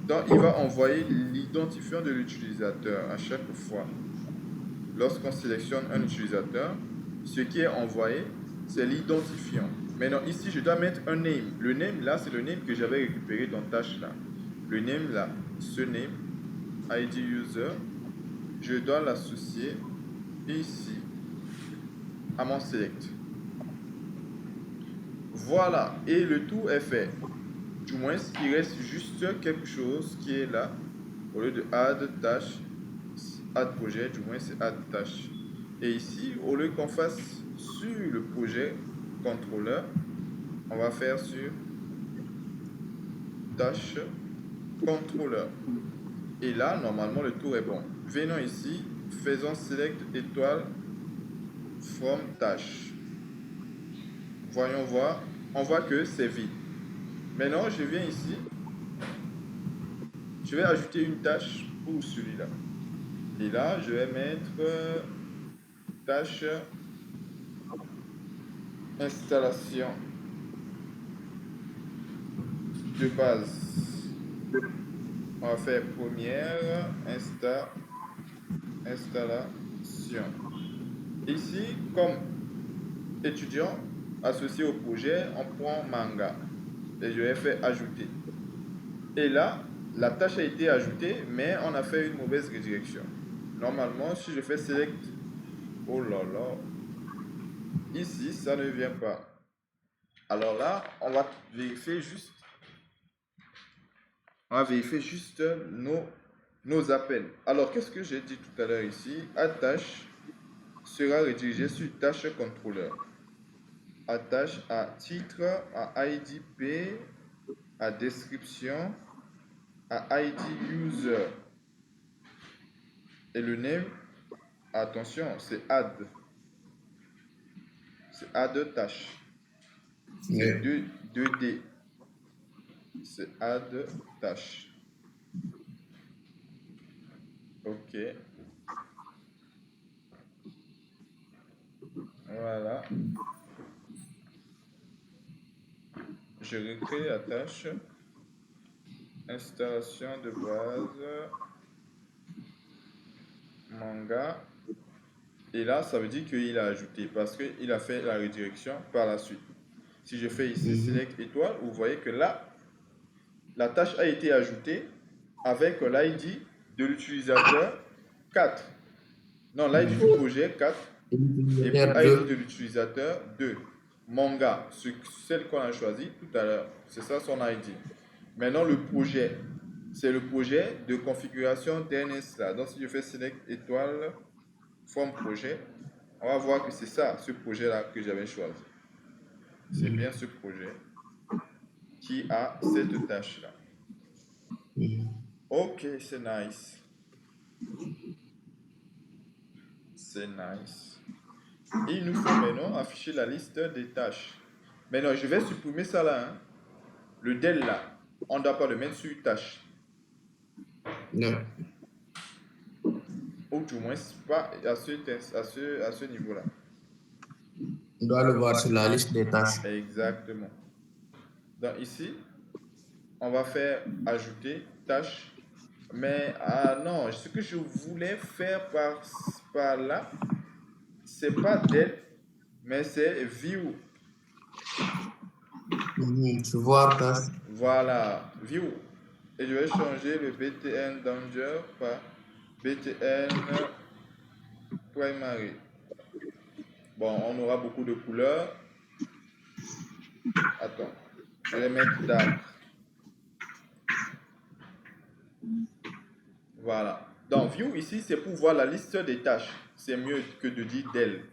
Speaker 1: Donc il va envoyer l'identifiant de l'utilisateur à chaque fois. Lorsqu'on sélectionne un utilisateur, ce qui est envoyé, c'est l'identifiant. Maintenant ici, je dois mettre un name. Le name là, c'est le name que j'avais récupéré dans tâche là. Le name là, ce name, ID user, je dois l'associer ici à mon select. Voilà, et le tout est fait. Du moins, il reste juste quelque chose qui est là. Au lieu de add tâche, add projet, du moins c'est add tâche. Et ici, au lieu qu'on fasse sur le projet contrôleur, on va faire sur tâche contrôleur. Et là, normalement, le tour est bon. Venons ici, faisons select étoile from tâche. Voyons voir, on voit que c'est vide. Maintenant, je viens ici, je vais ajouter une tâche pour celui-là. Et là, je vais mettre tâche installation de base. On va faire première installation. Ici, comme étudiant associé au projet, on prend manga. Et je vais faire ajouter. Et là, la tâche a été ajoutée, mais on a fait une mauvaise redirection. Normalement, si je fais select, oh là là, ici, ça ne vient pas. Alors là, on va vérifier juste nos appels. Alors, qu'est-ce que j'ai dit tout à l'heure ici? Attache sera redirigé sur tâche contrôleur. Attache à titre, à IDP, à description, à ID user. Et le name, attention, c'est add. C'est add tâche. C'est 2D. C'est add tâche. Ok. Voilà. Je recrée la tâche. Installation de base. Manga. Et là, ça veut dire qu'il a ajouté parce qu'il a fait la redirection par la suite. Si je fais ici select étoile, vous voyez que là, la tâche a été ajoutée avec l'ID de l'utilisateur 4. Non, l'ID du projet 4 et puis l'ID de l'utilisateur 2. Manga, celle qu'on a choisie tout à l'heure. C'est ça son ID. Maintenant, le projet, c'est le projet de configuration DNS là. Donc, si je fais select étoile, forme projet, on va voir que c'est ça, ce projet-là que j'avais choisi. C'est bien ce projet qui a cette tâche-là. Ok, c'est nice. C'est nice. Et il nous faut maintenant afficher la liste des tâches. Maintenant, je vais supprimer ça là. Hein. Le del là, on ne doit pas le mettre sur tâche.
Speaker 2: Non.
Speaker 1: Ou du moins, pas à ce niveau-là.
Speaker 2: On doit le voir sur la liste des tâches.
Speaker 1: Exactement. Donc ici, on va faire ajouter tâche. Mais non, ce que je voulais faire par là, c'est pas del, mais c'est view.
Speaker 2: Tu vois tâche.
Speaker 1: Voilà, view. Et je vais changer le btn danger par btn primary. Bon, on aura beaucoup de couleurs. Attends, je vais mettre dark. Voilà. Dans view ici, c'est pour voir la liste des tâches. C'est mieux que de dire del.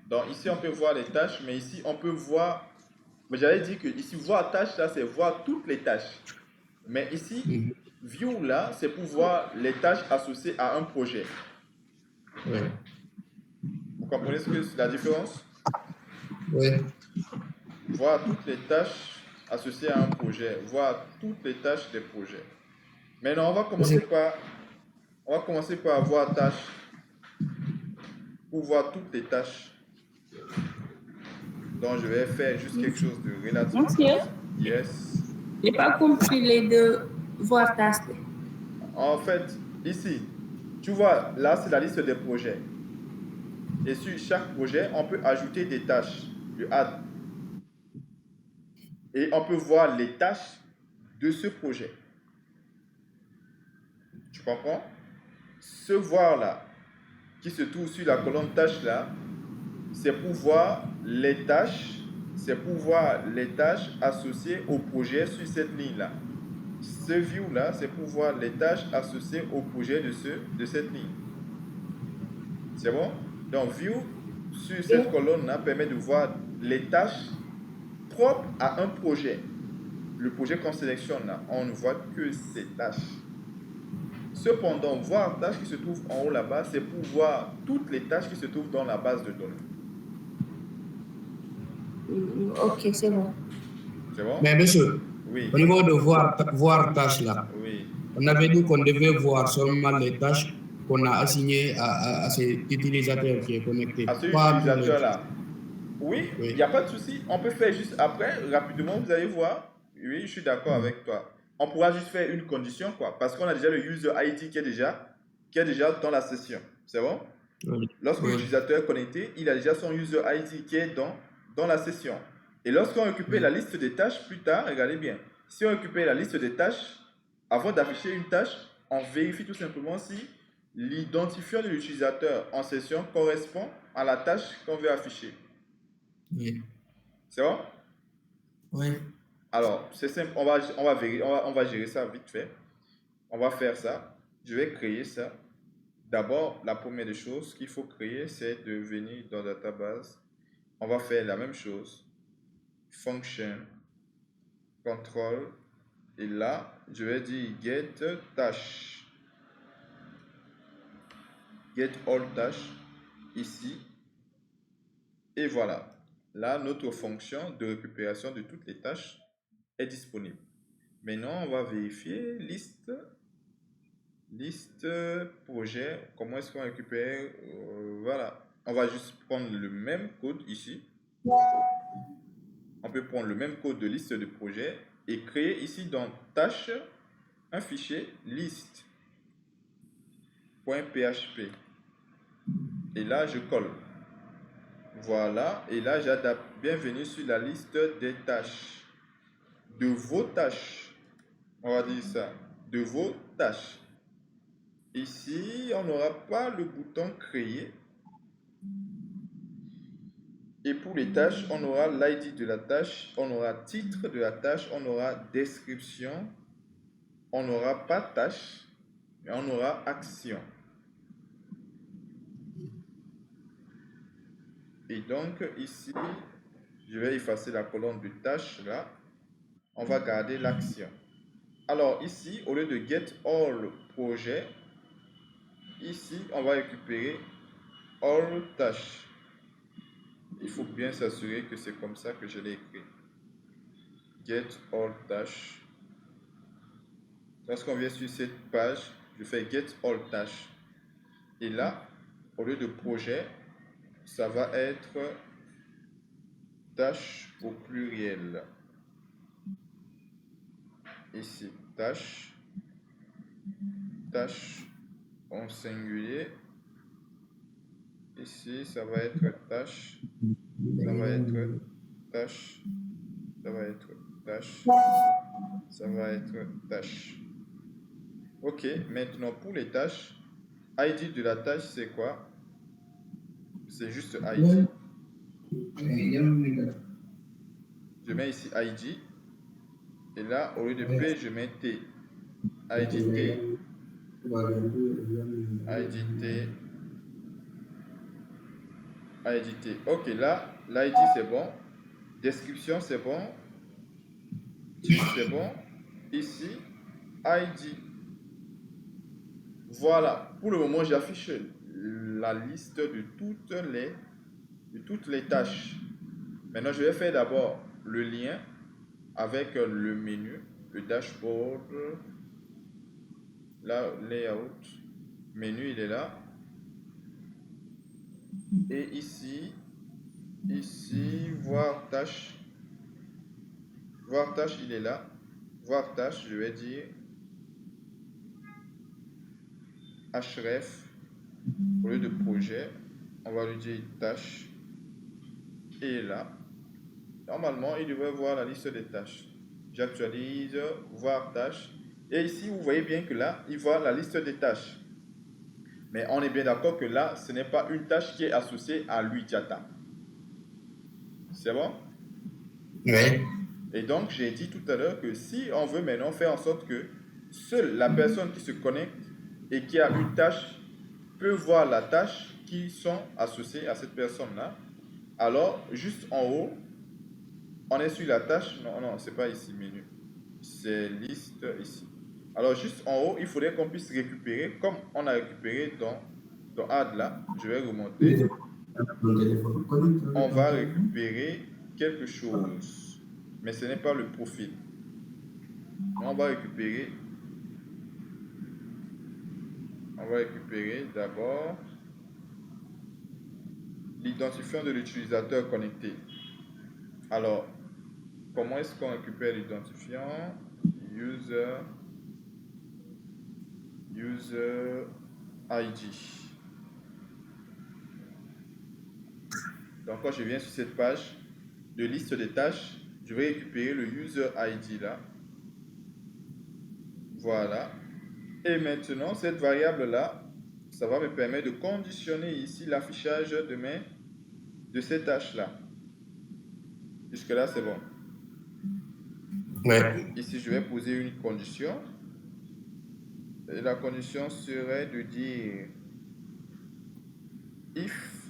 Speaker 1: Donc ici, on peut voir les tâches, mais ici, on peut voir. Mais j'avais dit que ici, voir tâches, là, c'est voir toutes les tâches. Mais ici, view, là, c'est pour voir les tâches associées à un projet.
Speaker 2: Oui.
Speaker 1: Vous comprenez la différence?
Speaker 2: Oui.
Speaker 1: Voir toutes les tâches associées à un projet. Voir toutes les tâches des projets. Maintenant, on va commencer par voir tâches. Pour voir toutes les tâches. Donc, je vais faire juste quelque chose de relativement.
Speaker 3: Monsieur,
Speaker 1: Yes.
Speaker 3: je n'ai pas compris les deux voir tâches.
Speaker 1: En fait, ici, tu vois, là, c'est la liste des projets. Et sur chaque projet, on peut ajouter des tâches, le add. Et on peut voir les tâches de ce projet. Tu comprends? Ce voir-là, qui se trouve sur la colonne tâches là, c'est pour voir les tâches, associées au projet sur cette ligne-là. Ce view-là, c'est pour voir les tâches associées au projet de cette ligne. C'est bon? Donc, view sur cette colonne-là permet de voir les tâches propres à un projet. Le projet qu'on sélectionne là, on ne voit que ces tâches. Cependant, voir tâches qui se trouvent en haut là-bas, c'est pour voir toutes les tâches qui se trouvent dans la base de données.
Speaker 3: Ok, c'est bon.
Speaker 1: C'est bon?
Speaker 2: Mais monsieur,
Speaker 1: oui.
Speaker 2: Au niveau de voir tâches là,
Speaker 1: oui.
Speaker 2: On avait dit qu'on devait voir seulement les tâches qu'on a assignées à cet utilisateur qui est connecté.
Speaker 1: À ce utilisateur-là. Oui, il n'y a pas de souci. On peut faire juste après, rapidement, vous allez voir. Oui, je suis d'accord avec toi. On pourra juste faire une condition, quoi. Parce qu'on a déjà le user ID qui est déjà dans la session. C'est bon?
Speaker 2: Oui.
Speaker 1: Lorsque l'utilisateur est connecté, il a déjà son user ID qui est dans la session. Et lorsqu'on récupère la liste des tâches plus tard, regardez bien. Si on récupère la liste des tâches, avant d'afficher une tâche, on vérifie tout simplement si l'identifiant de l'utilisateur en session correspond à la tâche qu'on veut afficher.
Speaker 2: Oui.
Speaker 1: C'est bon?
Speaker 2: Oui.
Speaker 1: Alors, c'est simple, on va gérer ça vite fait. On va faire ça. Je vais créer ça. D'abord, la première des choses qu'il faut créer, c'est de venir dans la database. On va faire la même chose. Function, control. Et là, je vais dire get tâche. Get all tâches. Ici. Et voilà. Là, notre fonction de récupération de toutes les tâches est disponible. Maintenant, on va vérifier liste projet. Comment est-ce qu'on récupère? Voilà. On va juste prendre le même code ici. On peut prendre le même code de liste de projet et créer ici dans tâche un fichier list.php. Et là, je colle. Voilà. Et là, j'adapte. Bienvenue sur la liste des tâches. De vos tâches. On va dire ça. De vos tâches. Ici, on n'aura pas le bouton créer. Et pour les tâches, on aura l'ID de la tâche, on aura titre de la tâche, on aura description, on n'aura pas tâche, mais on aura action. Et donc ici, je vais effacer la colonne de tâche là. On va garder l'action. Alors ici, au lieu de get all projet, ici, on va récupérer all tâches. Il faut bien s'assurer que c'est comme ça que je l'ai écrit. Get all tâches. Lorsqu'on vient sur cette page, je fais get all tâches. Et là, au lieu de projet, ça va être tâches au pluriel. Ici, tâches en singulier. Ici, ça va être tâches, ça va être tâches, ça va être tâches, ça va être tâches. Ok, maintenant pour les tâches, ID de la tâche, c'est quoi? C'est juste ID. Je mets ici ID. Et là, au lieu de P, je mets T. ID T. ID T. ID T. Ok, là, l'ID c'est bon. Description c'est bon. Titre c'est bon. Ici, ID. Voilà. Pour le moment, j'affiche la liste de toutes les tâches. Maintenant, je vais faire d'abord le lien avec le menu, le dashboard, là, layout, menu, il est là. Et ici, voir tâche, il est là. Voir tâche, je vais dire href, au lieu de projet, on va lui dire tâche. Et là, normalement, il devrait voir la liste des tâches. J'actualise, voir tâche. Et ici, vous voyez bien que là, il voit la liste des tâches. Mais on est bien d'accord que là, ce n'est pas une tâche qui est associée à lui, Diata. C'est bon?
Speaker 2: Oui.
Speaker 1: Et donc, j'ai dit tout à l'heure que si on veut maintenant faire en sorte que seule la personne qui se connecte et qui a une tâche peut voir la tâche qui sont associées à cette personne-là, alors juste en haut, on est sur la tâche. Non, c'est pas ici, menu. C'est liste ici. Alors, juste en haut, il faudrait qu'on puisse récupérer, comme on a récupéré dans Add là. Je vais remonter. On va récupérer quelque chose. Mais ce n'est pas le profil. On va récupérer d'abord l'identifiant de l'utilisateur connecté. Alors, comment est-ce qu'on récupère l'identifiant? User ID. Donc, quand je viens sur cette page de liste des tâches, je vais récupérer le user ID là. Voilà. Et maintenant, cette variable-là, ça va me permettre de conditionner ici l'affichage de ces tâches-là. Jusque-là, c'est bon.
Speaker 2: Ouais.
Speaker 1: Ici, je vais poser une condition. Et la condition serait de dire if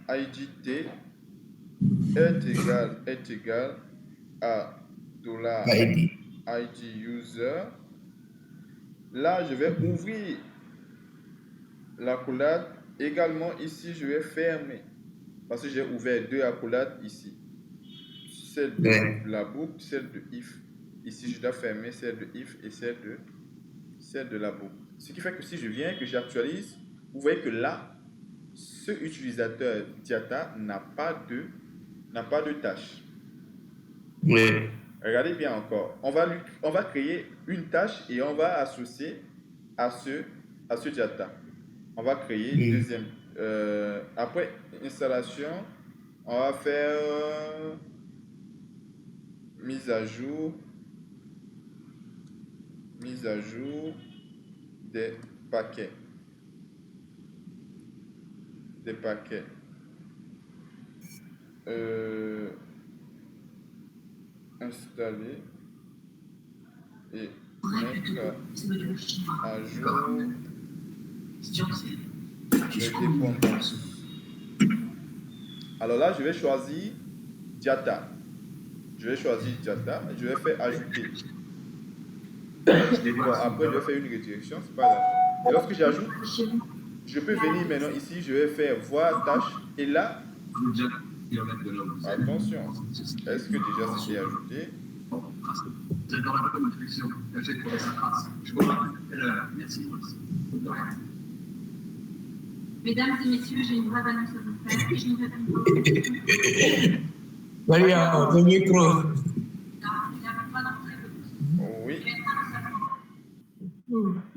Speaker 1: $IDT est égal à $ID user. Là, je vais ouvrir l'accolade. Également, ici, je vais fermer Parce que j'ai ouvert deux accolades ici. Celle
Speaker 2: Ouais.
Speaker 1: de la boucle, celle de if. Ici, je dois fermer celle de if et celle de la boucle. Ce qui fait que si je viens et que j'actualise, vous voyez que là, ce utilisateur Diata n'a pas de tâche.
Speaker 2: Oui.
Speaker 1: Regardez bien encore. On va créer une tâche et on va associer à ce Diata. On va créer deuxième. Après installation, on va faire mise à jour des paquets. Installer et mettre à jour les dépendances. Alors là, je vais choisir Diata. Je vais choisir Diata et je vais faire ajouter. Bon, après, je vais faire une redirection, c'est pas grave. Et lorsque j'ajoute, je peux venir maintenant ici, je vais faire voir tâche. Et là, attention, est-ce que déjà c'était ajouté?
Speaker 5: Mesdames et messieurs, j'ai une brève annonce à vous faire et je ne réponds pas.
Speaker 2: Maria, le micro.
Speaker 5: Non, il n'y a pas d'entrée de
Speaker 1: Oui.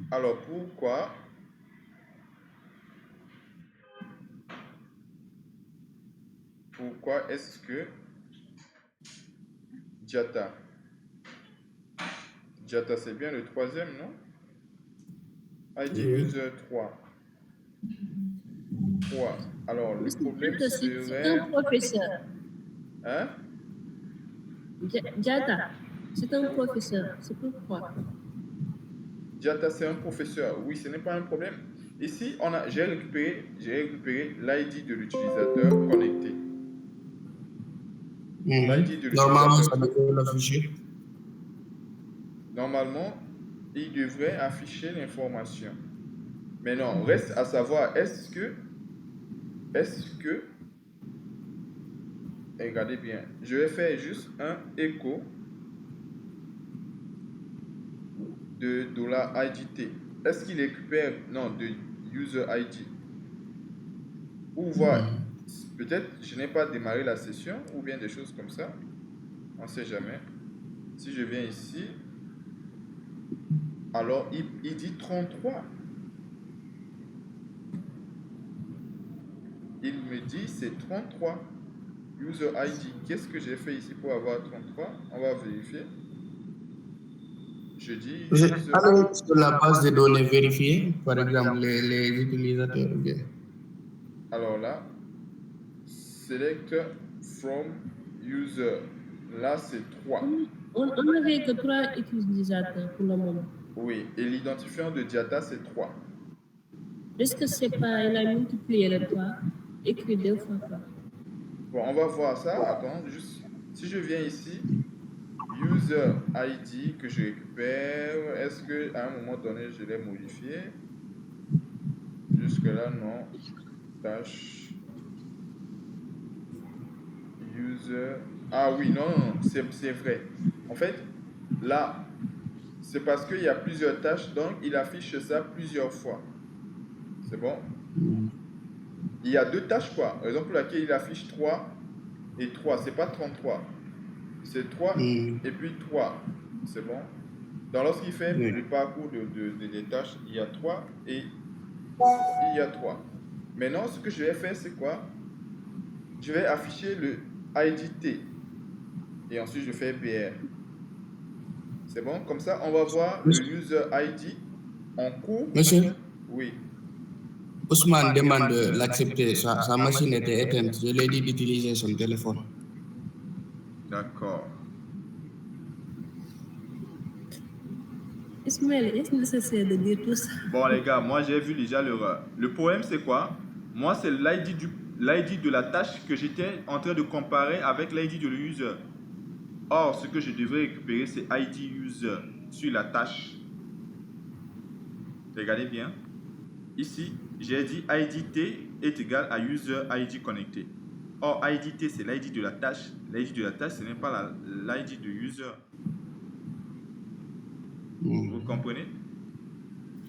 Speaker 1: Alors pourquoi est-ce que Diata c'est bien le troisième, non? ID user 3. Alors le problème
Speaker 3: C'est
Speaker 1: serait...
Speaker 3: un professeur.
Speaker 1: Hein?
Speaker 3: Diata, c'est un professeur. C'est pourquoi.
Speaker 1: Diata c'est un professeur. Oui, ce n'est pas un problème. Ici, j'ai récupéré l'ID de l'utilisateur connecté. L'ID de
Speaker 2: Normalement, ça
Speaker 1: l'utilisateur.
Speaker 2: devrait l'afficher.
Speaker 1: Normalement, il devrait afficher l'information. Mais non, reste à savoir, est-ce que, regardez bien, je vais faire juste un écho de $IDT. Est-ce qu'il récupère, non, de user ID? Ou voir, peut-être je n'ai pas démarré la session, ou bien des choses comme ça, on ne sait jamais. Si je viens ici, alors il dit 33. Il me dit c'est 33 user ID. Qu'est-ce que j'ai fait ici pour avoir 33? On va vérifier. Je dis user...
Speaker 2: Allez sur la base de données vérifiée, par exemple les utilisateurs.
Speaker 1: Alors là, select from user. Là, c'est 3.
Speaker 3: On n'avait que 3 utilisateurs pour le moment.
Speaker 1: Oui, et l'identifiant de Diata, c'est 3.
Speaker 3: Est-ce que c'est pas, il a multiplié le 3, écrit 2 fois 3.
Speaker 1: Bon, on va voir ça. Attends, juste, si je viens ici, user ID que je récupère, est-ce qu'à un moment donné, je l'ai modifié? Jusque-là, non. Tâche. User. Ah oui, non, c'est vrai. En fait, là, c'est parce qu'il y a plusieurs tâches, donc il affiche ça plusieurs fois. C'est bon? Il y a deux tâches, quoi. Par exemple, laquelle il affiche 3 et 3. C'est pas 33. C'est 3 et puis 3. C'est bon? Donc, lorsqu'il fait le parcours des tâches, il y a 3 et il y a 3. Maintenant, ce que je vais faire, c'est quoi? Je vais afficher le IDT. Et ensuite, je fais BR. C'est bon? Comme ça, on va voir le user ID en cours.
Speaker 2: Monsieur,
Speaker 1: Oui.
Speaker 2: Ousmane demande de l'accepter. Sa machine était éteinte. Je lui ai dit d'utiliser son téléphone.
Speaker 1: D'accord.
Speaker 3: Ismaël, est-ce nécessaire de dire tout ça?
Speaker 1: Bon, les gars, moi, j'ai vu déjà l'erreur. Le problème, c'est quoi? Moi, c'est l'ID de la tâche que j'étais en train de comparer avec l'ID de l'user. Or, ce que je devrais récupérer, c'est ID user sur la tâche. Regardez bien. Ici, j'ai dit IDT est égal à user ID connecté. Or, IDT, c'est l'ID de la tâche. L'ID de la tâche, ce n'est pas l'ID de user. Vous comprenez?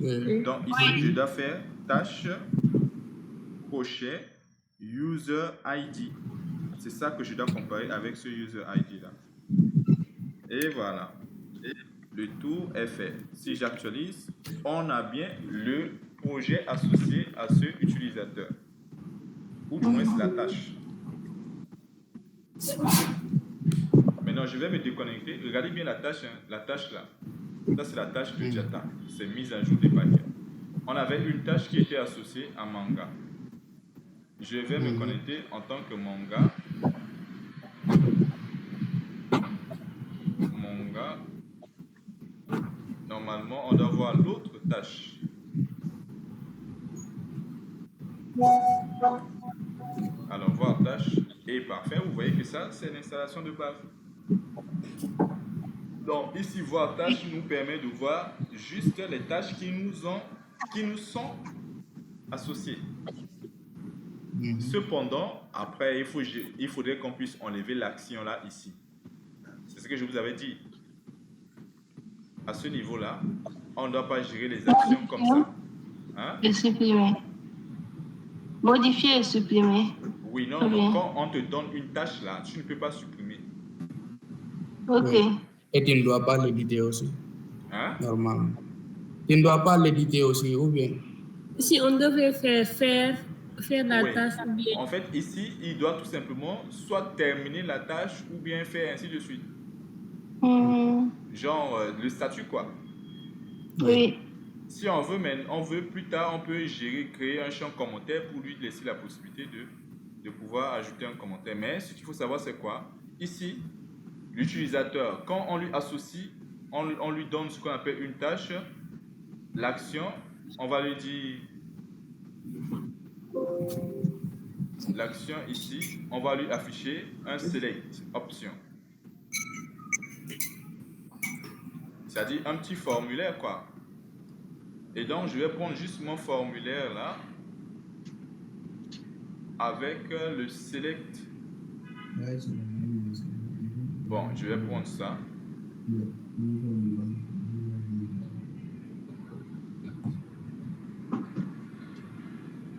Speaker 2: Oui.
Speaker 1: Donc, ici, je dois faire tâche, crochet, user ID. C'est ça que je dois comparer avec ce user ID là. Et voilà. Et le tour est fait. Si j'actualise, on a bien le projet associé à ce utilisateur. Ou du moins, c'est la tâche. Maintenant, je vais me déconnecter. Regardez bien la tâche, hein, la tâche là. Ça, c'est la tâche de Jata. C'est mise à jour des paquets. On avait une tâche qui était associée à Manga. Je vais me connecter en tant que Manga. Manga. Normalement, on doit voir l'autre tâche. Alors, voir tâche. Et parfait, vous voyez que ça, c'est l'installation de base. Donc, ici, voir tâche nous permet de voir juste les tâches qui nous sont associées. Cependant, après, il faudrait qu'on puisse enlever l'action là, ici. C'est ce que je vous avais dit. À ce niveau-là, on ne doit pas gérer les actions comme ça. Hein?
Speaker 6: Et supprimer. Modifier et supprimer.
Speaker 1: Oui, non, non. Quand on te donne une tâche là, tu ne peux pas supprimer.
Speaker 6: Ok.
Speaker 2: Oui. Et tu ne dois pas l'éditer aussi.
Speaker 1: Hein?
Speaker 2: Normalement. Tu ne dois pas l'éditer aussi, ou bien?
Speaker 3: Si on devait faire la
Speaker 1: Oui.
Speaker 3: tâche ou bien.
Speaker 1: En fait, ici, il doit tout simplement soit terminer la tâche ou bien faire ainsi de suite. Genre le statut, quoi.
Speaker 6: Oui.
Speaker 1: Si on veut plus tard, on peut créer un champ commentaire pour lui laisser la possibilité de pouvoir ajouter un commentaire. Mais ce qu'il faut savoir, c'est quoi? Ici, l'utilisateur, quand on lui associe, on lui donne ce qu'on appelle une tâche, l'action, on va lui dire l'action ici, on va lui afficher un select option. C'est-à-dire un petit formulaire, quoi. Et donc, je vais prendre juste mon formulaire là avec le select. Bon, je vais prendre ça.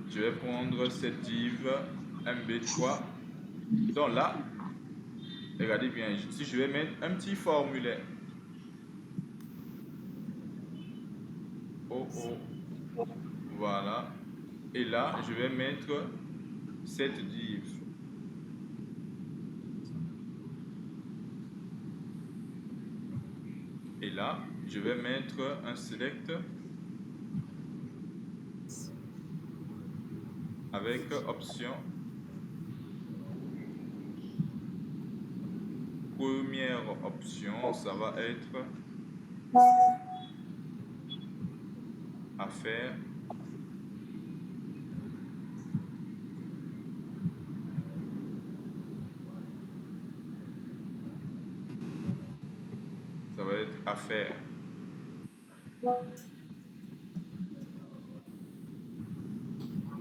Speaker 1: Je vais prendre cette div MB3. Donc là, regardez bien, ici je vais mettre un petit formulaire. Oh oh. Voilà. Et là, je vais mettre cette div. Et là, je vais mettre un select avec option. Première option, ça va être affaire. Ça va être affaire.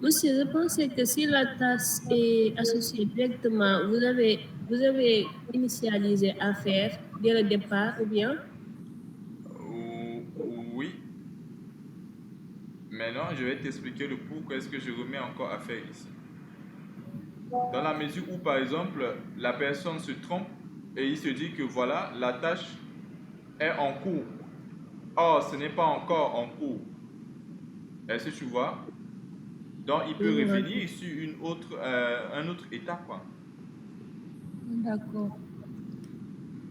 Speaker 3: Monsieur, je pensais que si la tâche est associée directement, vous avez initialisé affaire dès le départ ou bien?
Speaker 1: Oui. Maintenant, je vais t'expliquer le pourquoi est-ce que je remets encore affaire ici. Dans la mesure où, par exemple, la personne se trompe et il se dit que voilà, la tâche est en cours. Or, ce n'est pas encore en cours. Est-ce que tu vois? Donc, il peut revenir sur un autre état, quoi.
Speaker 3: D'accord.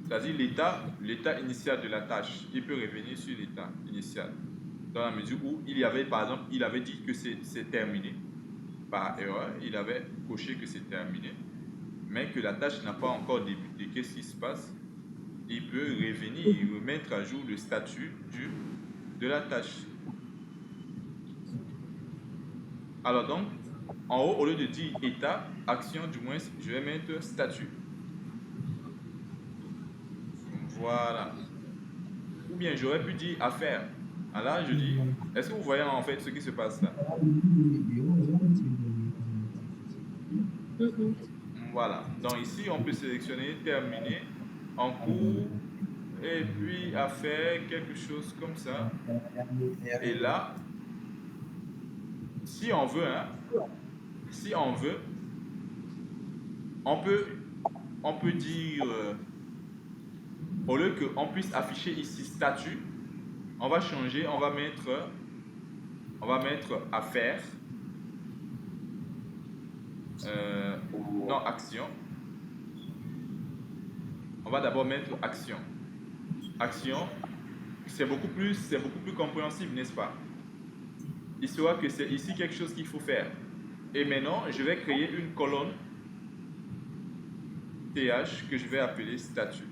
Speaker 1: C'est-à-dire l'état initial de la tâche. Il peut revenir sur l'état initial. Dans la mesure où il y avait, par exemple, il avait dit que c'est terminé. Par erreur, il avait coché que c'est terminé. Mais que la tâche n'a pas encore débuté. Qu'est-ce qui se passe? Il peut revenir et remettre à jour le statut de la tâche. Alors donc, en haut, au lieu de dire état, action, du moins, je vais mettre statut. Voilà. Ou bien j'aurais pu dire affaire. Alors là, je dis, est-ce que vous voyez en fait ce qui se passe là? Voilà. Donc ici, on peut sélectionner terminer, en cours, et puis à faire quelque chose comme ça. Et là, si on veut, hein, si on veut, on peut dire, au lieu qu'on puisse afficher ici statut, on va changer, on va mettre affaire, non, action. On va d'abord mettre action. Action, c'est beaucoup plus compréhensible, n'est-ce pas? Histoire que c'est ici quelque chose qu'il faut faire. Et maintenant, je vais créer une colonne TH que je vais appeler statut.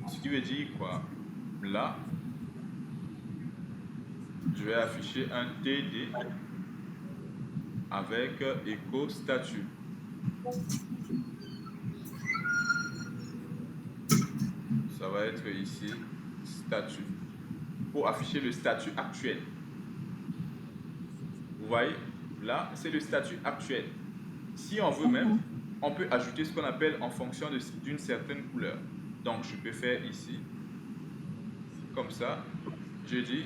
Speaker 1: Ce qui veut dire quoi? Là, je vais afficher un TD avec écho statut. Ça va être ici statut pour afficher le statut actuel. Vous voyez, là, c'est le statut actuel. Si on veut même, on peut ajouter ce qu'on appelle en fonction d'une certaine couleur. Donc, je peux faire ici, comme ça. Je dis,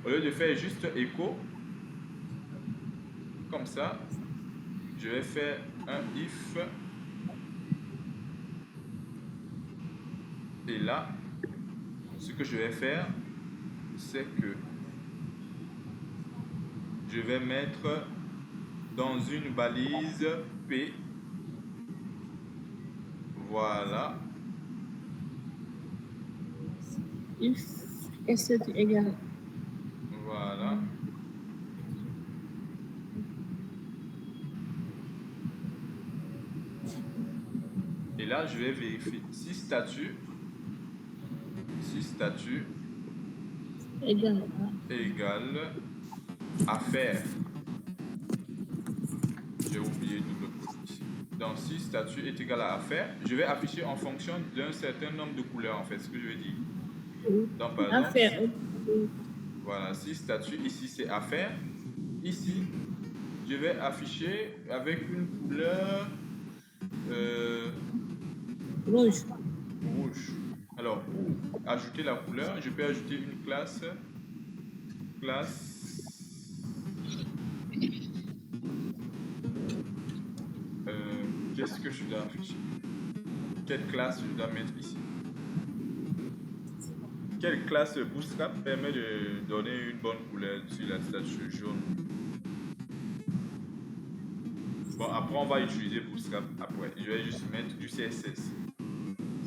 Speaker 1: au lieu de faire juste écho, comme ça, je vais faire un if. Et là, ce que je vais faire, c'est que je vais mettre dans une balise P. Voilà.
Speaker 3: If statut égal.
Speaker 1: Voilà. Et là, je vais vérifier si statut
Speaker 3: Égal.
Speaker 1: égale affaire. J'ai oublié double quote ici. Donc, si statut est égal à affaire, je vais afficher en fonction d'un certain nombre de couleurs, en fait, ce que je veux dire. Donc, par exemple,
Speaker 3: Affaire.
Speaker 1: voilà, si statut, ici c'est affaire, ici, je vais afficher avec une couleur
Speaker 3: Rouge.
Speaker 1: rouge. Alors, pour ajouter la couleur, je peux ajouter une classe. Qu'est-ce que je dois afficher? Quelle classe je dois mettre ici? Quelle classe Bootstrap permet de donner une bonne couleur sur la statue jaune? Bon, après on va utiliser Bootstrap après. Je vais juste mettre du CSS.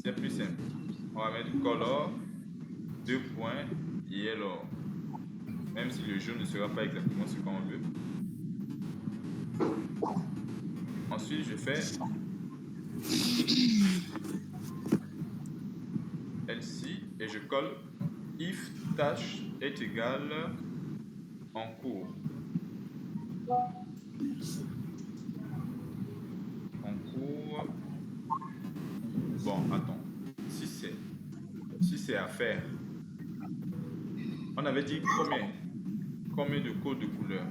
Speaker 1: C'est plus simple. On va mettre color, 2 points, yellow. Même si le jaune ne sera pas exactement ce qu'on veut. Ensuite, je fais LC et je colle if tâche est égal en cours. En cours. Bon, attends. Si c'est à faire, on avait dit combien de codes de couleur?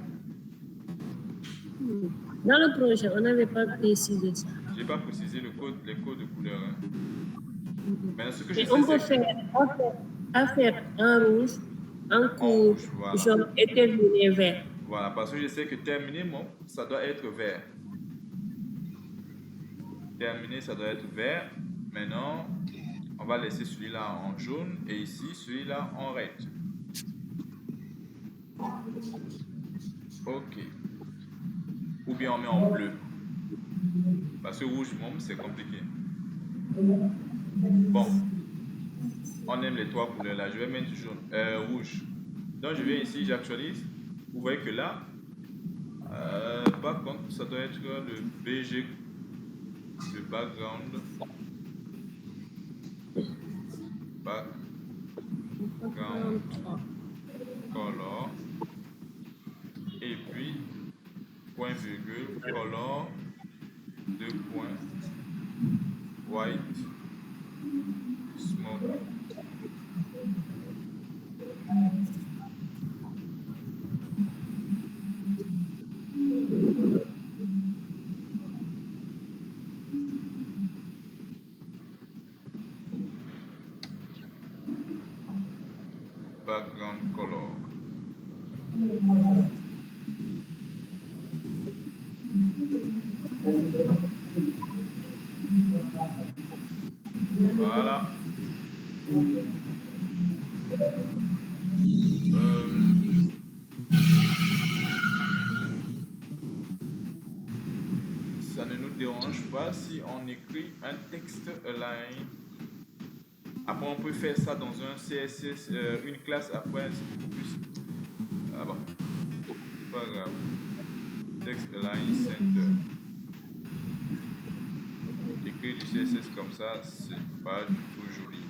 Speaker 3: Dans le projet, on n'avait pas précisé ça.
Speaker 1: Je n'ai pas précisé les codes de couleur. Hein. Maintenant, ce que je
Speaker 3: Et
Speaker 1: sais,
Speaker 3: on peut faire affaire en rouge, en cours,
Speaker 1: voilà.
Speaker 3: jaune et terminer vert.
Speaker 1: Voilà, parce que je sais que terminer, ça doit être vert. Terminer, ça doit être vert. Maintenant, on va laisser celui-là en jaune et ici, celui-là en red. Ok. Ou bien on met en bleu. Parce que rouge, c'est compliqué. Bon. On aime les 3 couleurs là. Je vais mettre jaune, rouge. Donc je viens ici, j'actualise. Vous voyez que là, par contre, ça doit être le BG, le background. Background color. Et puis, point virgule, color, 2 points, white, smoke. background color. Voilà. Ça ne nous dérange pas si on écrit un texte align. Après, on peut faire ça dans un CSS, une classe après, c'est beaucoup plus. Ah bon, c'est pas grave. Text align center. Écrire du CSS comme ça, c'est pas du tout joli.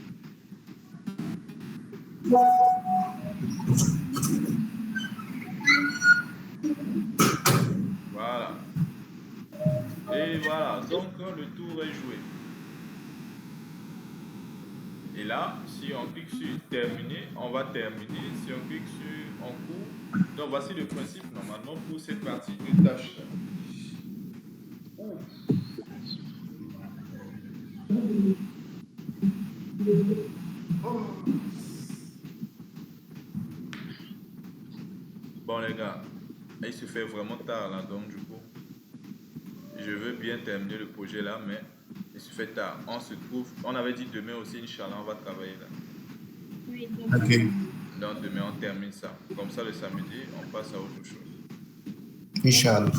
Speaker 1: Voilà. Et voilà, donc le tour est joué. Et là, si on clique sur terminer, on va terminer. Si on clique sur en cours, donc voici le principe normalement pour cette partie de tâche. Bon les gars, il se fait vraiment tard là, donc du coup, je veux bien terminer le projet là, mais il se fait tard. On se trouve, on avait dit demain aussi, Inch'Allah, on va travailler là.
Speaker 3: Oui,
Speaker 2: Ok.
Speaker 1: Donc demain on termine ça. Comme ça le samedi, on passe à autre chose.
Speaker 2: Inch'Allah.